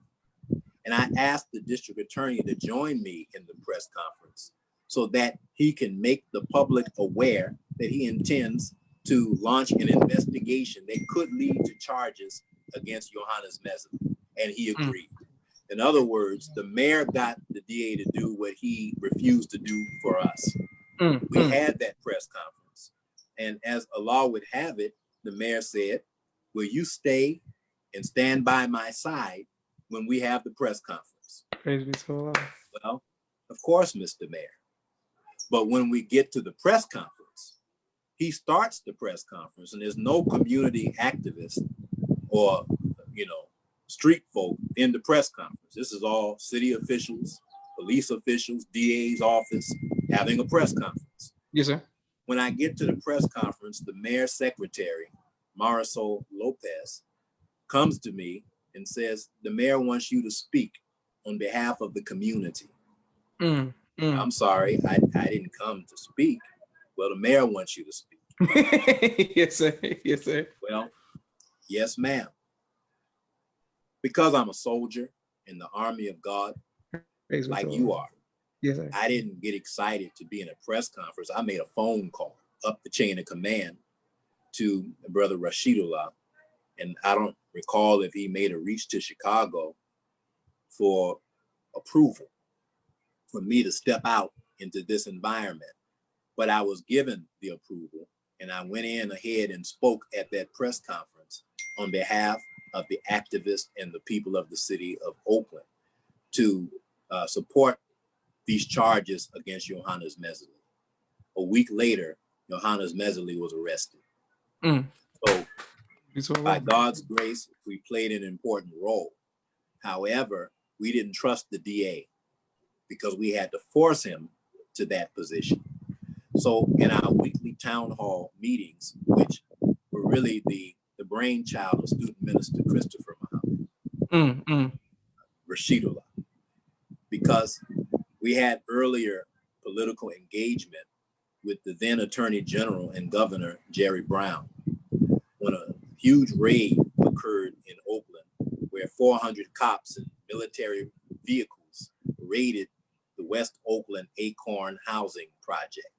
And I asked the district attorney to join me in the press conference so that he can make the public aware that he intends to launch an investigation that could lead to charges against Johannes Mesler. And he agreed. In other words, the mayor got the DA to do what he refused to do for us. We had that press conference. And as Allah would have it, the mayor said, will you stay and stand by my side when we have the press conference?
Praise be to Allah.
Well, of course, Mr. Mayor. But when we get to the press conference, he starts the press conference and there's no community activist or, street folk in the press conference. This is all city officials, police officials, DA's office having a press conference.
Yes, sir.
When I get to the press conference, the mayor's secretary, Marisol Lopez, comes to me and says, the mayor wants you to speak on behalf of the community. I'm sorry, I didn't come to speak. Well, the mayor wants you to speak.
Yes, sir. Yes, sir.
Well, yes, ma'am. Because I'm a soldier in the army of God, like you are.
Yes, sir.
I didn't get excited to be in a press conference. I made a phone call up the chain of command to Brother Rashidullah. And I don't recall if he made a reach to Chicago for approval for me to step out into this environment. But I was given the approval and I went in ahead and spoke at that press conference on behalf of the activists and the people of the city of Oakland to support these charges against Johannes Mesler. A week later, Johannes Mesler was arrested. So by God's grace, we played an important role. However, we didn't trust the DA because we had to force him to that position. So in our weekly town hall meetings, which were really the brainchild of student minister Christopher Muhammad, Rashidullah, because we had earlier political engagement with the then Attorney General and Governor Jerry Brown when a huge raid occurred in Oakland where 400 cops and military vehicles raided the West Oakland Acorn housing project.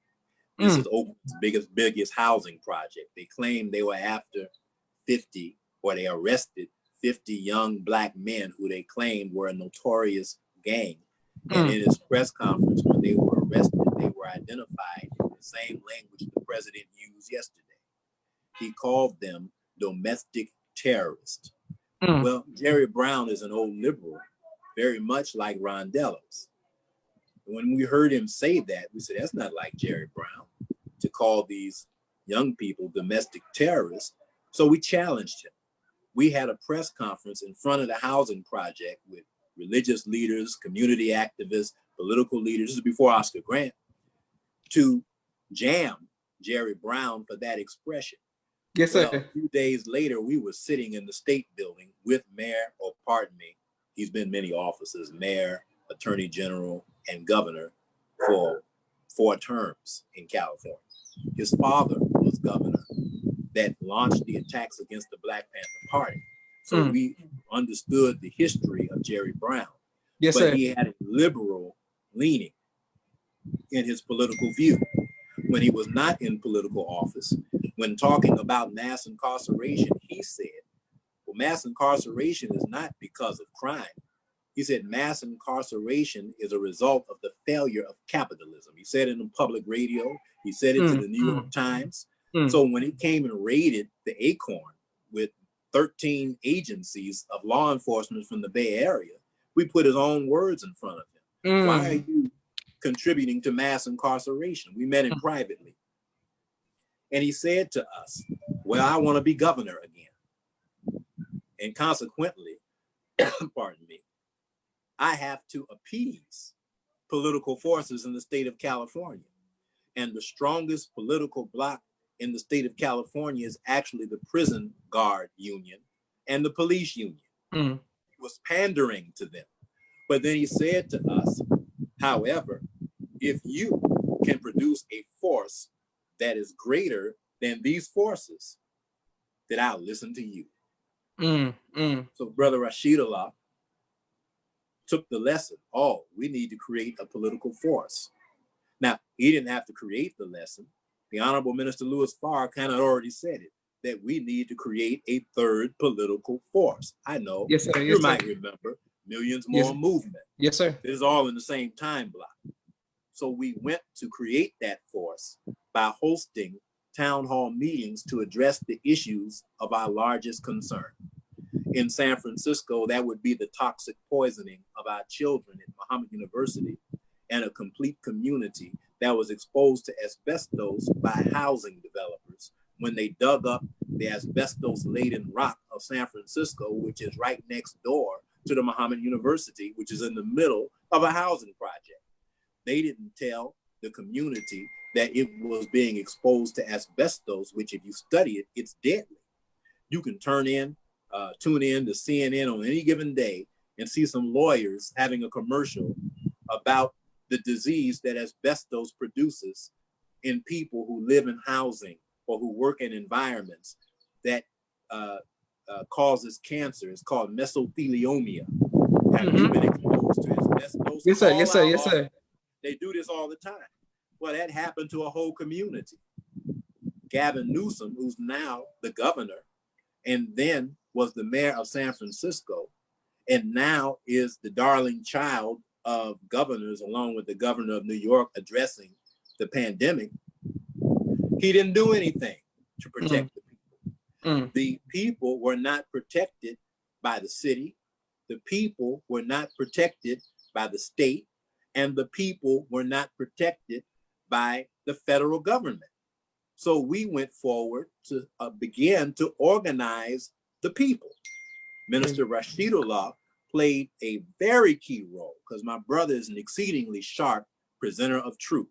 This is Oakland's biggest housing project. They claimed they were after 50, or they arrested 50 young black men who they claimed were a notorious gang. And in his press conference, when they were arrested, they were identified in the same language the president used yesterday. He called them domestic terrorists. Well, Jerry Brown is an old liberal, very much like Ron Delos. When we heard him say that, we said, that's not like Jerry Brown to call these young people domestic terrorists. So we challenged him. We had a press conference in front of the housing project with religious leaders, community activists, political leaders, this is before Oscar Grant, to jam Jerry Brown for that expression.
Yes, sir.
Well, a few days later, we were sitting in the state building with Mayor, or pardon me, he's been many offices, Mayor, Attorney General, and Governor for 4 terms in California. His father was governor that launched the attacks against the Black Panther Party. So we understood the history of Jerry Brown.
Yes,
but
sir.
He had a liberal leaning in his political view. When he was not in political office, when talking about mass incarceration, he said, well, mass incarceration is not because of crime. He said mass incarceration is a result of the failure of capitalism. He said it in public radio. He said it to the New York Times. So when he came and raided the Acorn with 13 agencies of law enforcement from the Bay Area, we put his own words in front of him. Why are you contributing to mass incarceration? We met him privately. And he said to us, well, I want to be governor again. And consequently, pardon me, I have to appease political forces in the state of California. And the strongest political bloc in the state of California is actually the prison guard union and the police union. He was pandering to them. But then he said to us, however, if you can produce a force that is greater than these forces, then I'll listen to you. So Brother Rashidullah took the lesson. Oh, we need to create a political force. Now, he didn't have to create the lesson. The Honorable Minister Louis Farr kind of already said it, that we need to create a third political force. I know,
yes, sir.
You might remember Millions More Movement.
Yes, sir.
It is all in the same time block. So we went to create that force by hosting town hall meetings to address the issues of our largest concern. In San Francisco, that would be the toxic poisoning of our children at Muhammad University, and a complete community that was exposed to asbestos by housing developers when they dug up the asbestos-laden rock of San Francisco, which is right next door to the Muhammad University, which is in the middle of a housing project. They didn't tell the community that it was being exposed to asbestos, which if you study it, it's deadly. You can tune in to CNN on any given day and see some lawyers having a commercial about the disease that asbestos produces in people who live in housing or who work in environments that causes cancer. It's called mesothelioma. Have you been exposed to asbestos?
Yes, sir. Yes, sir. Yes, sir.
They do this all the time. Well, that happened to a whole community. Gavin Newsom, who's now the governor, and then was the mayor of San Francisco, and now is the darling child of governors, along with the governor of New York addressing the pandemic. He didn't do anything to protect the people. The people were not protected by the city. The people were not protected by the state, and the people were not protected by the federal government. So we went forward to begin to organize the people. Minister Rashidullah played a very key role, because my brother is an exceedingly sharp presenter of truth.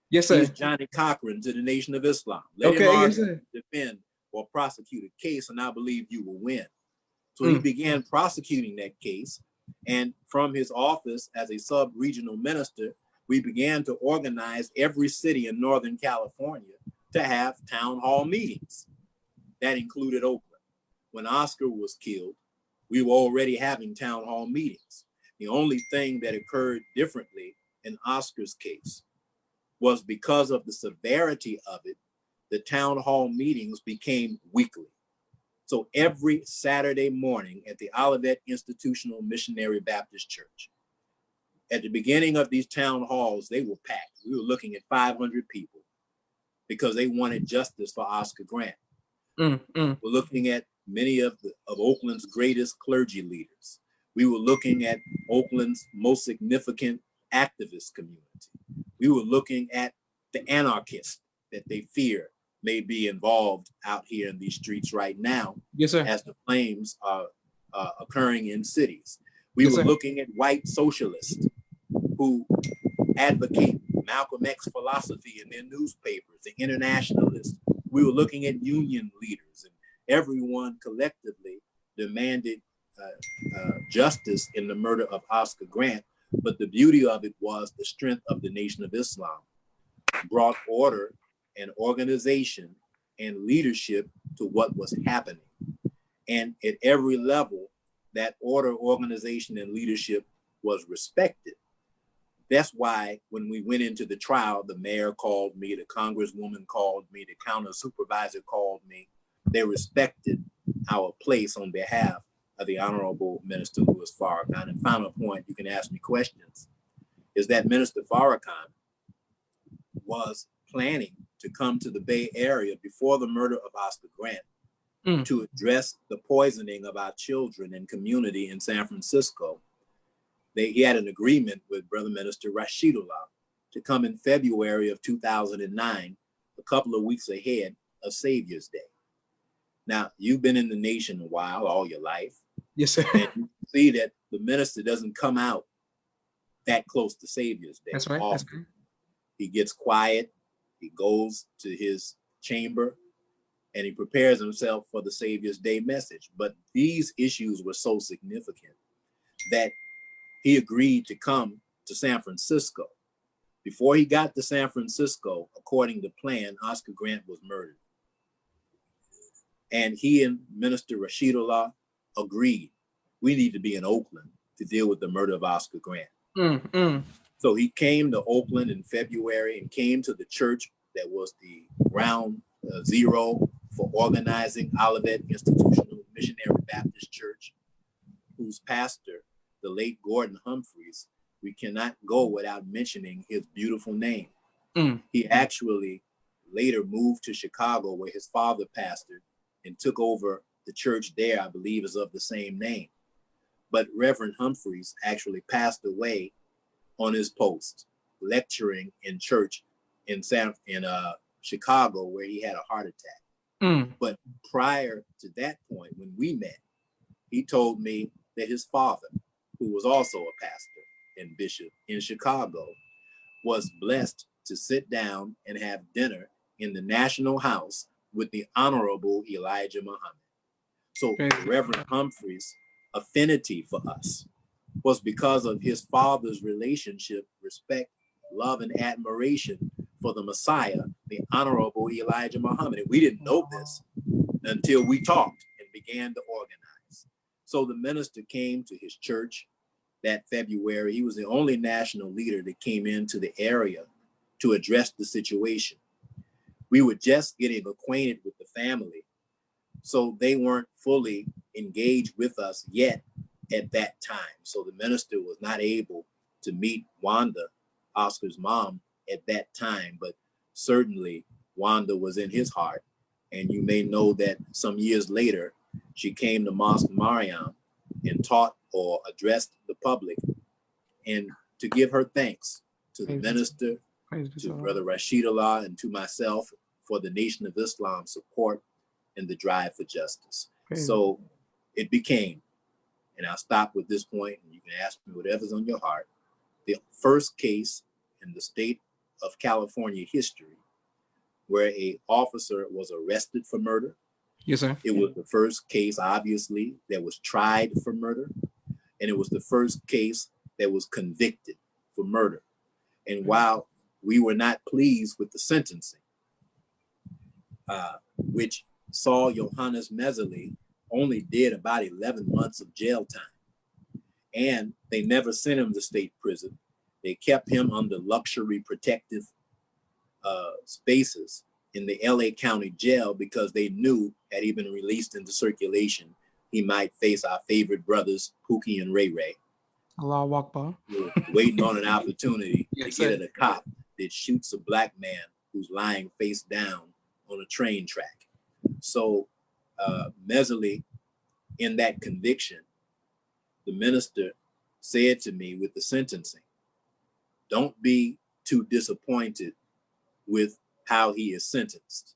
Yes, sir.
He's Johnny Cochran to the Nation of Islam. Let him argue, defend, or prosecute a case, and I believe you will win. So he began prosecuting that case, and from his office as a sub-regional minister, we began to organize every city in Northern California to have town hall meetings. That included Oakland. When Oscar was killed, we were already having town hall meetings. The only thing that occurred differently in Oscar's case was because of the severity of it, the town hall meetings became weekly. So every Saturday morning at the Olivet Institutional Missionary Baptist Church, at the beginning of these town halls, they were packed. We were looking at 500 people because they wanted justice for Oscar Grant. We're looking at many of Oakland's greatest clergy leaders. We were looking at Oakland's most significant activist community. We were looking at the anarchists that they fear may be involved out here in these streets right now.
Yes, sir.
As the flames are occurring in cities. We were looking at white socialists who advocate Malcolm X philosophy in their newspapers, the internationalists. We were looking at union leaders, and everyone collectively demanded justice in the murder of Oscar Grant. But the beauty of it was the strength of the Nation of Islam brought order and organization and leadership to what was happening. And at every level, that order, organization, and leadership was respected. That's why when we went into the trial, the mayor called me, the congresswoman called me, the county supervisor called me. They respected our place on behalf of the Honorable Minister Louis Farrakhan. And final point, you can ask me questions, is that Minister Farrakhan was planning to come to the Bay Area before the murder of Oscar Grant to address the poisoning of our children and community in San Francisco. He had an agreement with Brother Minister Rashidullah to come in February of 2009, a couple of weeks ahead of Savior's Day. Now, you've been in the nation a while, all your life.
Yes, sir.
And you see that the minister doesn't come out that close to Savior's Day.
That's right.
Often.
That's right.
He gets quiet, he goes to his chamber, and he prepares himself for the Savior's Day message. But these issues were so significant that he agreed to come to San Francisco. Before he got to San Francisco, according to plan, Oscar Grant was murdered. And he and Minister Rashidullah agreed, we need to be in Oakland to deal with the murder of Oscar Grant. So he came to Oakland in February and came to the church that was the ground zero for organizing Olivet Institutional Missionary Baptist Church, whose pastor, the late Gordon Humphreys, we cannot go without mentioning his beautiful name. He actually later moved to Chicago where his father pastored and took over the church there, I believe is of the same name. But Reverend Humphreys actually passed away on his post, lecturing in church in Chicago, where he had a heart attack. But prior to that point, when we met, he told me that his father, who was also a pastor and bishop in Chicago, was blessed to sit down and have dinner in the National House with the Honorable Elijah Muhammad. So Reverend Humphreys' affinity for us was because of his father's relationship, respect, love, and admiration for the Messiah, the Honorable Elijah Muhammad. And we didn't know this until we talked and began to organize. So the minister came to his church that February. He was the only national leader that came into the area to address the situation. We were just getting acquainted with the family, so they weren't fully engaged with us yet at that time. So the minister was not able to meet Wanda, Oscar's mom, at that time, but certainly Wanda was in his heart. And you may know that some years later, she came to Mosque Mariam and taught or addressed the public, and to give her thanks to the minister, to Brother Rashidullah, and to myself for the Nation of Islam support and the drive for justice. So it became, and I'll stop with this point, and you can ask me whatever's on your heart, the first case in the state of California history where a officer was arrested for murder.
Yes, sir.
It was the first case, obviously, that was tried for murder. And it was the first case that was convicted for murder. And while we were not pleased with the sentencing, which saw Johannes Messerly only did about 11 months of jail time. And they never sent him to state prison. They kept him under luxury protective spaces in the LA County jail because they knew had he been released into circulation, he might face our favorite brothers, Pookie and Ray Ray.
Allah Akbar.
Waiting on an opportunity
Yes,
to get
sir.
at a cop that shoots a black man who's lying face down on a train track. So Mesley, in that conviction, the minister said to me with the sentencing, don't be too disappointed with how he is sentenced.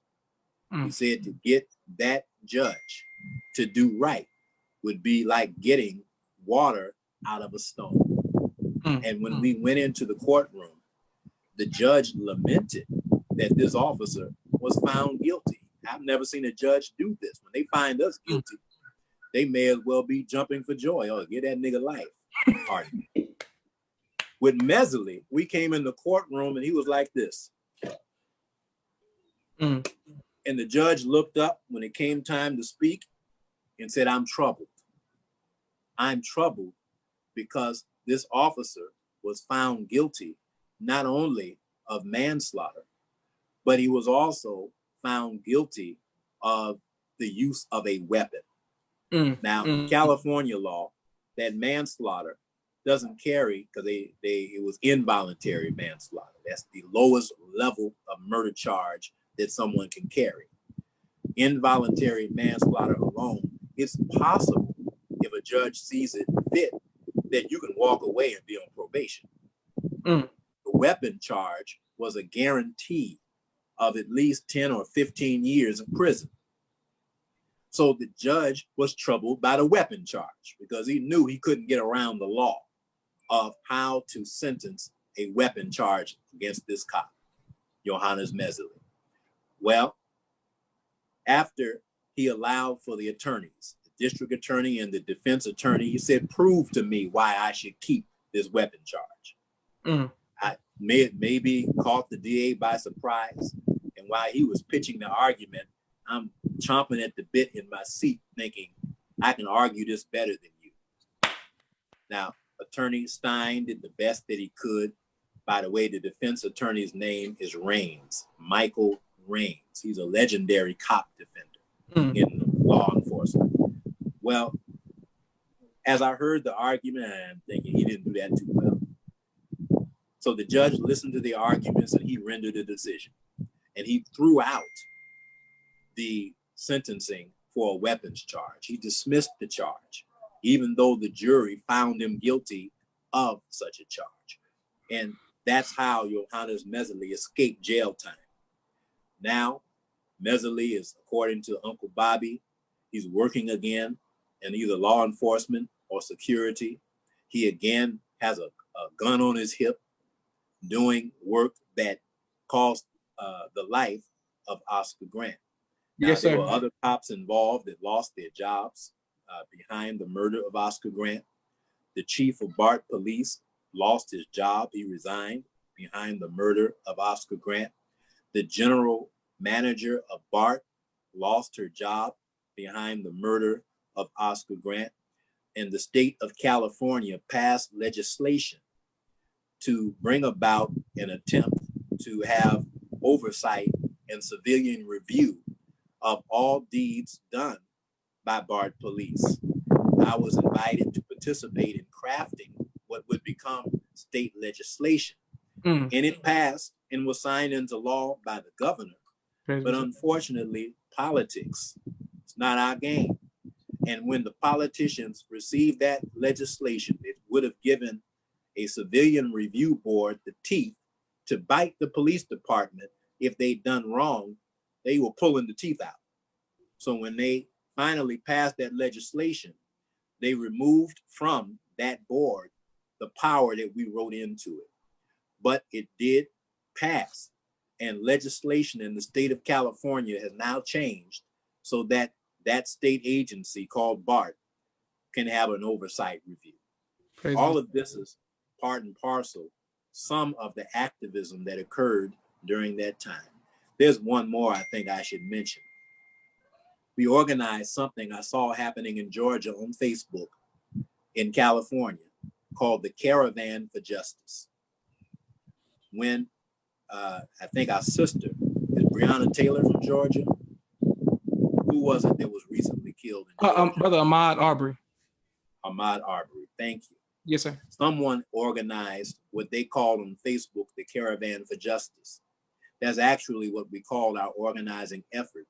He said to get that judge to do right would be like getting water out of a stone. And when we went into the courtroom, the judge lamented that this officer was found guilty. I've never seen a judge do this. When they find us guilty, they may as well be jumping for joy. Oh, get that nigga life. Pardon me. With Mesley, we came in the courtroom and he was like this. And the judge looked up when it came time to speak and said, I'm troubled. I'm troubled because this officer was found guilty not only of manslaughter, but he was also found guilty of the use of a weapon. Now, in California law, that manslaughter doesn't carry because it was involuntary manslaughter. That's the lowest level of murder charge that someone can carry. Involuntary manslaughter alone, it's possible if a judge sees it fit that you can walk away and be on probation. The weapon charge was a guarantee of at least 10 or 15 years in prison. So the judge was troubled by the weapon charge because he knew he couldn't get around the law of how to sentence a weapon charge against this cop, Johannes Mesley. Well, after he allowed for the attorneys, the district attorney and the defense attorney, he said, prove to me why I should keep this weapon charge. I maybe caught the DA by surprise. And while he was pitching the argument, I'm chomping at the bit in my seat thinking, I can argue this better than you. Now, Attorney Stein did the best that he could. By the way, the defense attorney's name is Raines, Michael Raines. He's a legendary cop defender in law enforcement. Well, as I heard the argument, I'm thinking he didn't do that too well. So the judge listened to the arguments and he rendered a decision. And he threw out the sentencing for a weapons charge. He dismissed the charge, even though the jury found him guilty of such a charge. And that's how Johannes Mesley escaped jail time. Now, Mesley is, according to Uncle Bobby, he's working again in either law enforcement or security. He again has a gun on his hip, doing work that cost the life of Oscar Grant. Now,
Yes, sir.
there were other cops involved that lost their jobs behind the murder of Oscar Grant. The chief of BART police lost his job. He resigned behind the murder of Oscar Grant. The general manager of BART lost her job behind the murder of Oscar Grant. And the state of California passed legislation to bring about an attempt to have oversight and civilian review of all deeds done by BART police. I was invited to participate in crafting what would become state legislation. And it passed and was signed into law by the governor. But unfortunately, politics, it's not our game. And when the politicians received that legislation, it would have given a civilian review board the teeth to bite the police department. If they'd done wrong, they were pulling the teeth out. So when they finally passed that legislation, they removed from that board the power that we wrote into it. But it did pass, and legislation in the state of California has now changed so that that state agency called BART can have an oversight review. All of this is part and parcel, some of the activism that occurred during that time. There's one more I think I should mention. We organized something I saw happening in Georgia on Facebook in California. called the Caravan for Justice. When I think our sister, is Breonna Taylor from Georgia? Who was it that was recently killed in Georgia?
Brother Ahmaud Arbery.
Ahmaud Arbery, thank you.
Yes, sir.
Someone organized what they called on Facebook the Caravan for Justice. That's actually what we called our organizing effort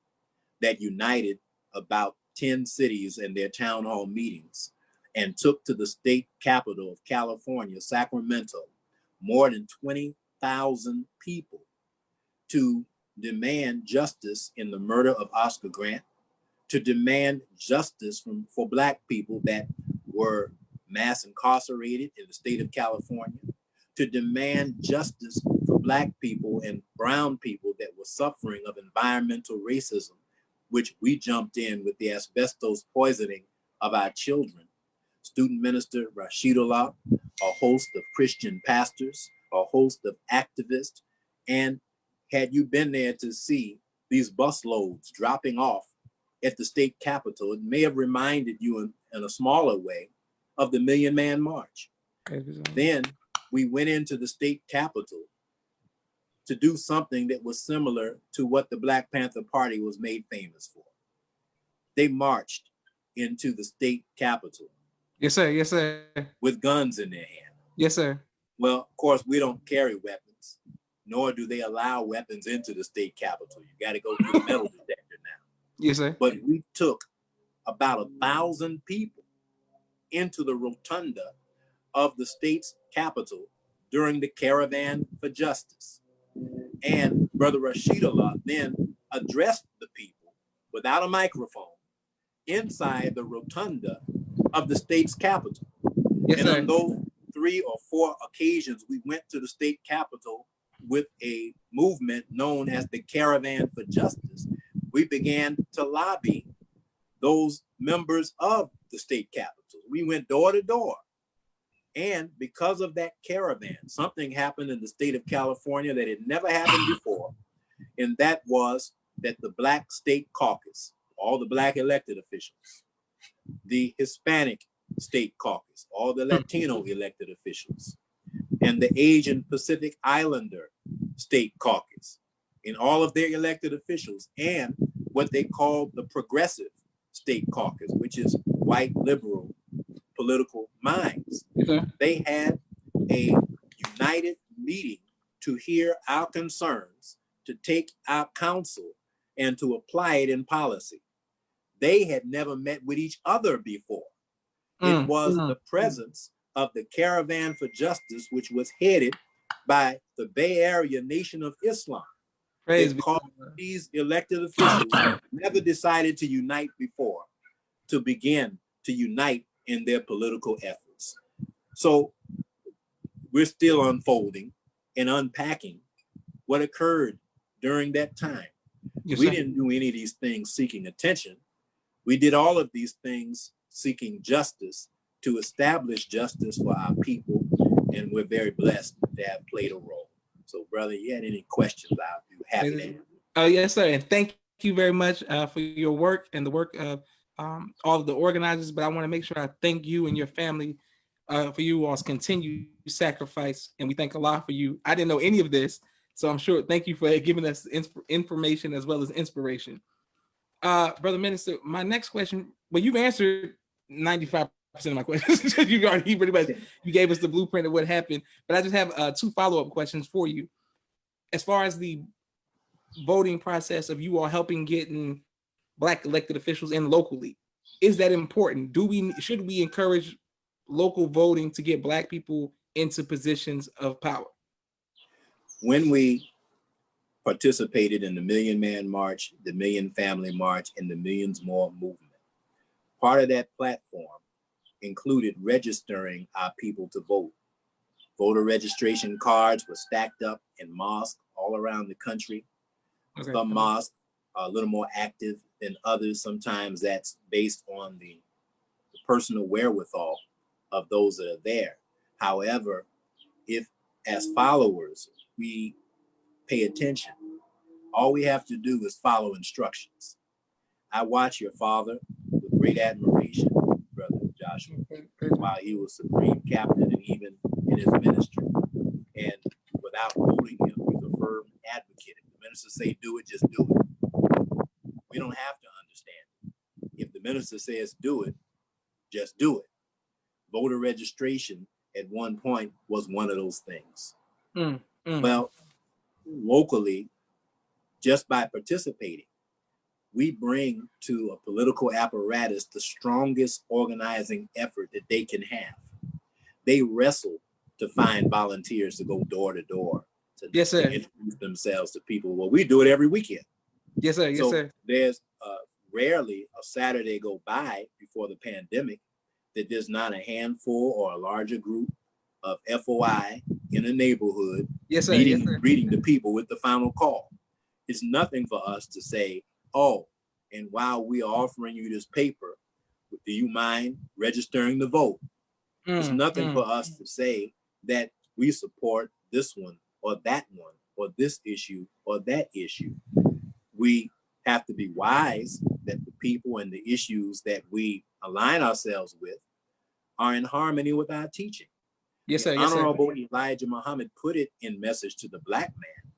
that united about 10 cities and their town hall meetings and took to the state capital of California, Sacramento, more than 20,000 people to demand justice in the murder of Oscar Grant, to demand justice for Black people that were mass incarcerated in the state of California, to demand justice for Black people and brown people that were suffering of environmental racism, which we jumped in with the asbestos poisoning of our children. Student Minister Rashidullah, a host of Christian pastors, a host of activists, and had you been there to see these bus loads dropping off at the state capitol, it may have reminded you in a smaller way of the Million Man March. Then we went into the state capitol to do something that was similar to what the Black Panther Party was made famous for. They marched into the state capitol.
Yes, sir. Yes, sir.
With guns in their hand.
Yes, sir.
Well, of course, we don't carry weapons, nor do they allow weapons into the state capitol. You got to go through the metal detector now.
Yes, sir.
But we took about 1,000 people into the rotunda of the state's capital during the Caravan for Justice. And Brother Rashidullah then addressed the people without a microphone inside the rotunda of the state's capital.
Yes,
and
sir.
on those 3 or 4 occasions, we went to the state capitol with a movement known as the Caravan for Justice. We began to lobby those members of the state capitol. We went door to door. And because of that caravan, something happened in the state of California that had never happened before. And that was that the Black State Caucus, all the Black elected officials, the Hispanic State Caucus, all the Latino elected officials, and the Asian Pacific Islander State Caucus, and all of their elected officials, and what they called the Progressive State Caucus, which is white liberal political minds.
Okay.
They had a united meeting to hear our concerns, to take our counsel, and to apply it in policy. They had never met with each other before. It was the presence of the Caravan for Justice, which was headed by the Bay Area Nation of Islam.
Praise
That caused these elected officials never decided to unite before, to begin to unite in their political efforts. So we're still unfolding and unpacking what occurred during that time.
Yes,
we
sir.
didn't do any of these things seeking attention. We did all of these things seeking justice, to establish justice for our people, and we're very blessed to have played a role. So, brother, you had any questions, I'll be happy to answer.
Oh, yes, sir. And thank you very much for your work and the work of all of the organizers. But I want to make sure I thank you and your family for you all's continued sacrifice. And we thank Allah for you. I didn't know any of this, so I'm sure. Thank you for giving us information as well as inspiration. Brother Minister, my next question, well, you've answered 95% of my questions. You already pretty much, you gave us the blueprint of what happened, but I just have 2 follow-up questions for you. As far as the voting process of you all helping getting Black elected officials in locally, is that important? Should we encourage local voting to get Black people into positions of power?
When we participated in the Million Man March, the Million Family March, and the Millions More movement, part of that platform included registering our people to vote. Voter registration cards were stacked up in mosques all around the country. Okay. Some mosques are a little more active than others. Sometimes that's based on the personal wherewithal of those that are there. However, if as followers, we pay attention, all we have to do is follow instructions. I watch your father with great admiration, Brother Joshua. while he was supreme captain and even in his ministry. And without quoting him, he's a firm advocate. If the minister say do it, just do it. We don't have to understand it. If the minister says do it, just do it. Voter registration at one point was one of those things. Well, locally, just by participating, we bring to a political apparatus the strongest organizing effort that they can have. They wrestle to find volunteers to go door to door to introduce themselves to people. Well, we do it every weekend.
Yes, sir. Yes,
so
sir.
There's rarely a Saturday go by before the pandemic that there's not a handful or a larger group of FOI in a neighborhood meeting and greeting the people with the final call. It's nothing for us to say, oh, and while we are offering you this paper, do you mind registering to vote? It's nothing for us to say that we support this one or this issue or that issue. We have to be wise that the people and the issues that we align ourselves with are in harmony with our teaching.
Yes, sir.
Honorable Elijah Muhammad put it in Message to the Black Man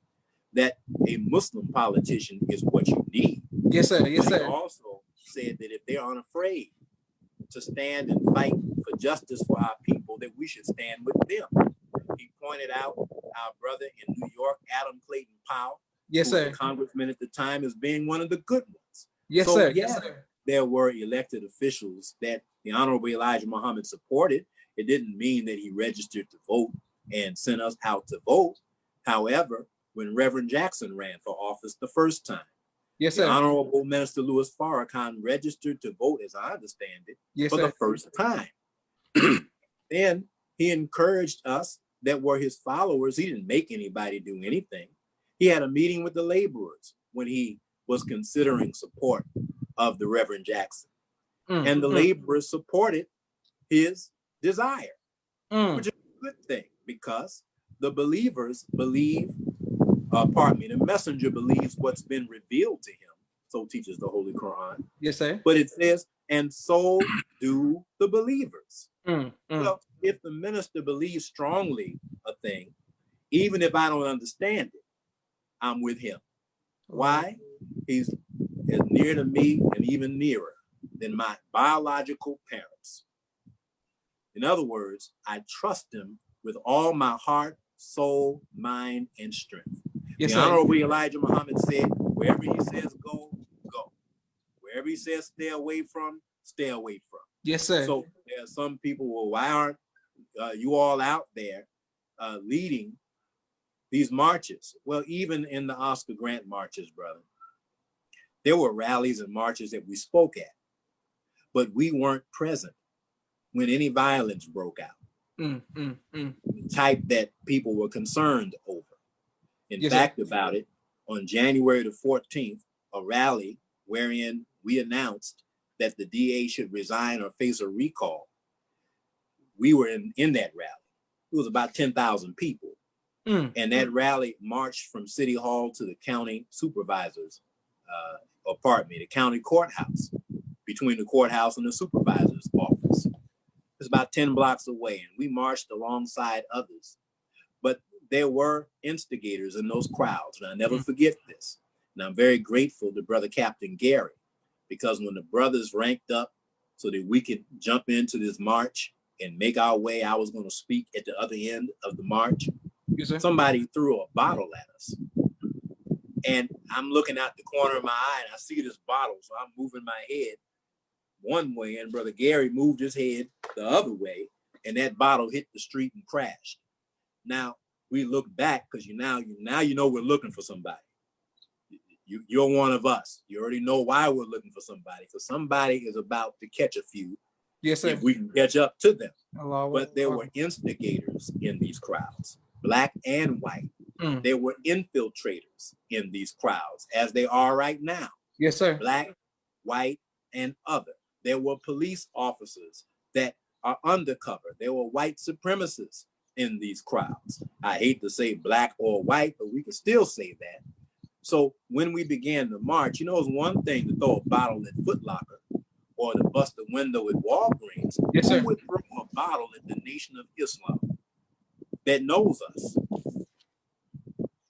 that a Muslim politician is what you need.
Yes, sir. Yes, sir.
He also said that if they're unafraid to stand and fight for justice for our people, that we should stand with them. He pointed out our brother in New York, Adam Clayton Powell,
yes,
who was
sir,
a congressman at the time, as being one of the good ones.
Yes,
so,
sir.
Yeah,
yes, sir.
There were elected officials that the Honorable Elijah Muhammad supported. It didn't mean that he registered to vote and sent us out to vote. However, when Reverend Jackson ran for office the first time,
yes,
the
sir.
Honorable Minister Louis Farrakhan registered to vote, as I understand it,
yes,
for
sir.
the first time. Then he encouraged us that were his followers. He didn't make anybody do anything. He had a meeting with the laborers when he was considering support of the Reverend Jackson. And the laborers supported his desire, which is a good thing because the believers believe, the messenger believes what's been revealed to him. So teaches the Holy Quran.
Yes, sir.
But it says, and so do the believers. Well, if the minister believes strongly a thing, even if I don't understand it, I'm with him. Why? He's as near to me and even nearer than my biological parents. In other words, I trust him with all my heart, soul, mind, and strength.
Yes,
the Honorable Elijah Muhammad said, wherever he says go, go. Wherever he says stay away from, stay away from.
Yes, sir.
So there are some people, well, why aren't you all out there leading these marches? Well, even in the Oscar Grant marches, brother, there were rallies and marches that we spoke at, but we weren't present when any violence broke out. The type that people were concerned over. In fact, about it, on January the 14th, a rally wherein we announced that the DA should resign or face a recall. We were in that rally. It was about 10,000 people. And that rally marched from City Hall to the county supervisor's, the county courthouse, between the courthouse and the supervisor's office. It's about 10 blocks away, and we marched alongside others. But there were instigators in those crowds, and I'll never forget this. And I'm very grateful to Brother Captain Gary, because when the brothers ranked up so that we could jump into this march and make our way, I was going to speak at the other end of the march. Somebody threw a bottle at us. And I'm looking out the corner of my eye and I see this bottle. So I'm moving my head one way and Brother Gary moved his head the other way. And that bottle hit the street and crashed. Now we look back because you know we're looking for somebody. You're one of us. You already know why we're looking for somebody, because somebody is about to catch a few. Yes, sir. If we can catch up to them. But there were instigators in these crowds, black and white. There were infiltrators in these crowds, as they are right now. Yes, sir. Black, white, and other. There were police officers that are undercover. There were white supremacists in these crowds. I hate to say black or white, but we can still say that. So when we began the march, it was one thing to throw a bottle at Foot Locker or to bust a window at Walgreens,
Yes, sir.
who would throw a bottle at the Nation of Islam that knows us?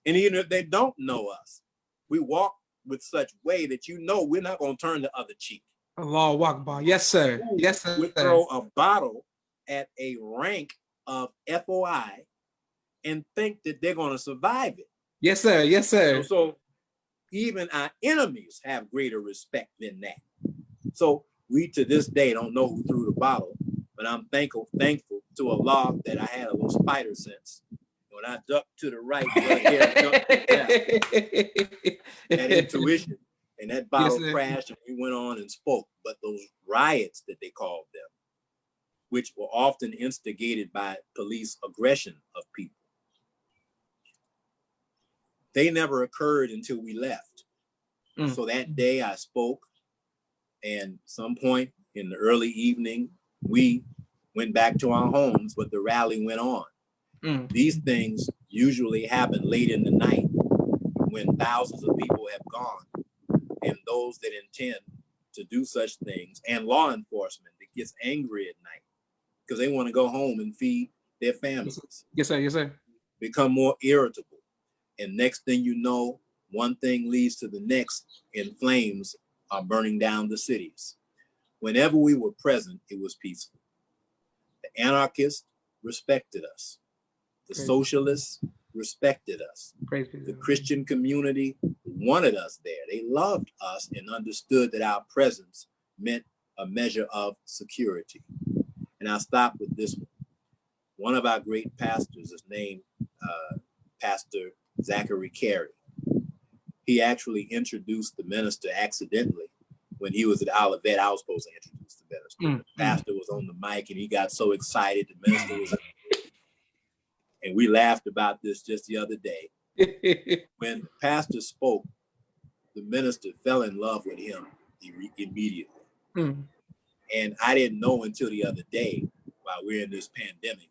And even if they don't know us, we walk with such way that you know we're not going to turn the other cheek.
Allahu Akbar. Yes, sir.
Who
Yes, sir.
would throw a bottle at a rank of FOI and think that they're going to survive it?
Yes, sir. Yes, sir.
So even our enemies have greater respect than that. So we to this day don't know who threw the bottle, but I'm thankful to Allah that I had a little spider sense. When I ducked to the right, ducked to the left, that intuition, and that bottle crashed, and we went on and spoke. But those riots that they called them, which were often instigated by police aggression of people, they never occurred until we left. So that day I spoke, and some point in the early evening, we went back to our homes, but the rally went on. These things usually happen late in the night when thousands of people have gone, and those that intend to do such things, and law enforcement that gets angry at night because they want to go home and feed their families.
Yes, sir. Yes, sir.
Become more irritable. And next thing you know, one thing leads to the next, and flames are burning down the cities. Whenever we were present, it was peaceful. The anarchists respected us. The socialists respected us. The Christian community wanted us there. They loved us and understood that our presence meant a measure of security. And I'll stop with this one. One of our great pastors is named Pastor Zachary Carey. He actually introduced the minister accidentally when he was at Olivet. I was supposed to introduce the minister. The pastor was on the mic and he got so excited. The minister was, and we laughed about this just the other day. When the pastor spoke, the minister fell in love with him immediately. And I didn't know until the other day, while we're in this pandemic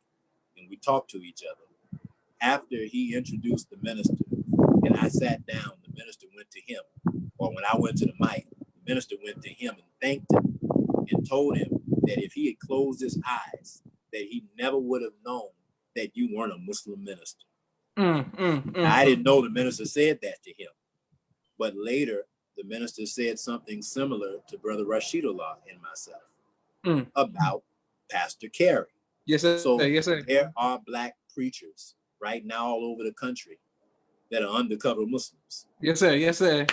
and we talked to each other. After he introduced the minister and I sat down, the minister went to him. Or when I went to the mic, the minister went to him and thanked him and told him that if he had closed his eyes, that he never would have known that you weren't a Muslim minister. I didn't know the minister said that to him. But later, the minister said something similar to Brother Rashidullah and myself about Pastor Carey.
Yes, sir.
So
yes, sir.
There are Black preachers right now all over the country that are undercover Muslims.
Yes, sir. Yes, sir.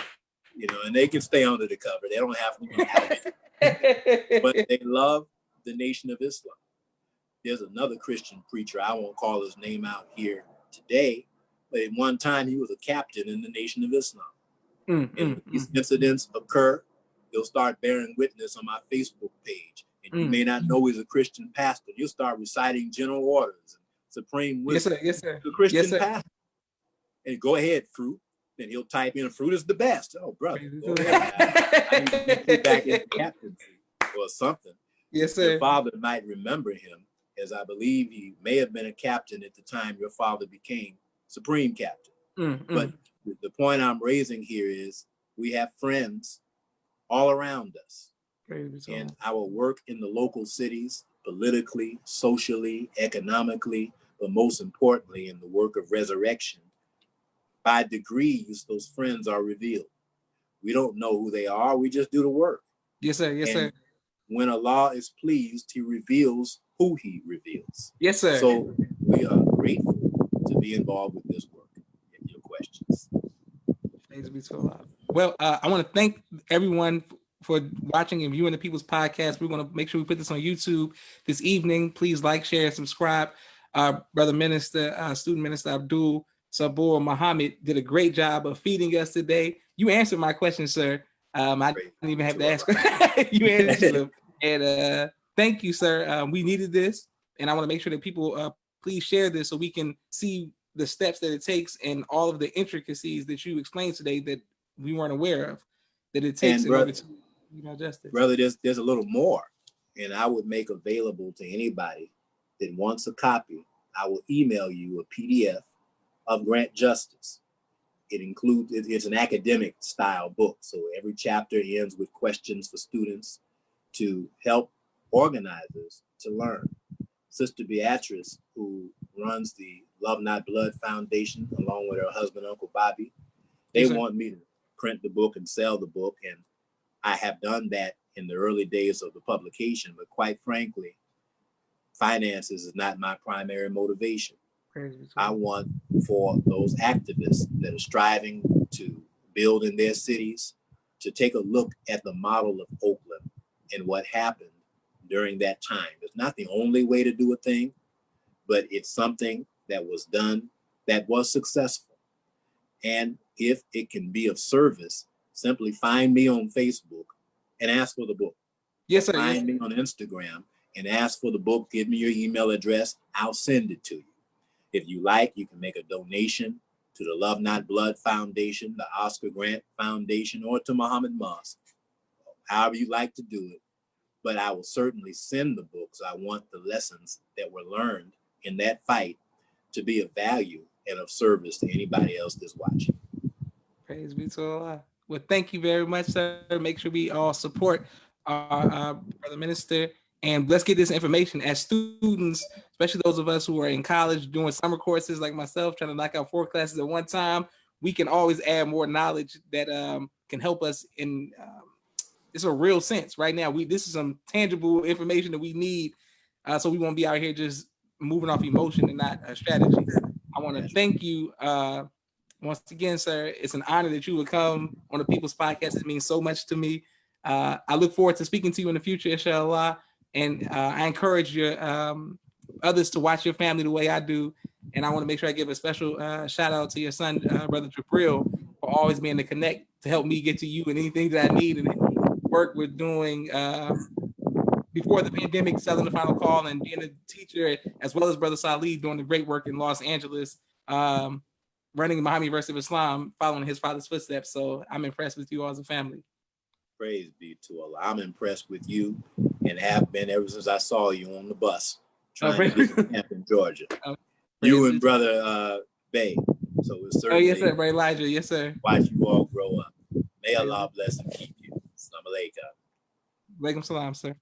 You know, and they can stay under the cover. They don't have to be out. But they love the Nation of Islam. There's another Christian preacher, I won't call his name out here today, but at one time he was a captain in the Nation of Islam. And when these incidents occur, he'll start bearing witness on my Facebook page. And you may not know he's a Christian pastor. You'll start reciting general orders and supreme wisdom.
Yes, sir. Yes, sir.
The Christian
yes, sir.
pastor. And go ahead, fruit. Then he'll type in, fruit is the best. Oh, brother, go ahead. I need to get you back in captaincy or something.
Yes, sir.
Your father might remember him, as I believe he may have been a captain at the time your father became supreme captain. But the point I'm raising here is we have friends all around us. And our work in the local cities, politically, socially, economically, but most importantly, in the work of resurrection, by degrees, those friends are revealed. We don't know who they are. We just do the work.
Yes, sir. Yes, sir.
When Allah is pleased, he reveals who he reveals.
Yes, sir.
So we are grateful to be involved with this work. And your questions.
Well, I want to thank everyone for watching and viewing the People's Podcast. We're going to make sure we put this on YouTube this evening. Please like, share, subscribe. Brother Minister, Student Minister Abdul Sabur Muhammad did a great job of feeding us today. You answered my question, sir. I didn't even have to ask. You answered them. And thank you, sir. We needed this. And I want to make sure that people please share this so we can see the steps that it takes and all of the intricacies that you explained today that we weren't aware of, that it takes in order to justice.
Brother, there's a little more. And I would make available to anybody that wants a copy. I will email you a PDF of Grant Justice. It's an academic style book. So every chapter ends with questions for students. to help organizers to learn. Sister Beatrice, who runs the Love Not Blood Foundation, along with her husband, Uncle Bobby, they
Yes, sir.
want me to print the book and sell the book. And I have done that in the early days of the publication, but quite frankly, finances is not my primary motivation. I want for those activists that are striving to build in their cities to take a look at the model of Oakland and what happened during that time. It's not the only way to do a thing, but it's something that was done that was successful. And if it can be of service, simply find me on Facebook and ask for the book.
Yes, sir.
Find me on Instagram and ask for the book. Give me your email address. I'll send it to you. If you like, you can make a donation to the Love Not Blood Foundation, the Oscar Grant Foundation, or to Muhammad Mosque, however you like to do it. But I will certainly send the books. I want the lessons that were learned in that fight to be of value and of service to anybody else that's watching.
Praise be to Allah. Well, thank you very much, sir. Make sure we all support our brother minister, and let's get this information as students, especially those of us who are in college doing summer courses like myself, trying to knock out 4 classes at one time. We can always add more knowledge that can help us in it's a real sense right now. This is some tangible information that we need, so we won't be out here just moving off emotion and not a strategy. I want to thank you once again, sir. It's an honor that you would come on the People's Podcast. It means so much to me. I look forward to speaking to you in the future, inshallah. And I encourage your others to watch your family the way I do. And I want to make sure I give a special shout out to your son, Brother Jabril, for always being the connect to help me get to you and anything that I need and work we're doing before the pandemic, selling the final call and being a teacher, as well as Brother Salih doing the great work in Los Angeles. Running Miami University of Islam, following his father's footsteps. So I'm impressed with you all as a family.
Praise be to Allah. I'm impressed with you and have been ever since I saw you on the bus trying to get to camp in Georgia. You and Brother Bay. So it's certainly.
Oh, yes, sir, Brother Elijah. Yes, sir.
Watch you all grow up. May Allah bless and keep you. Assalamu alaikum.
Walaikum salam, sir.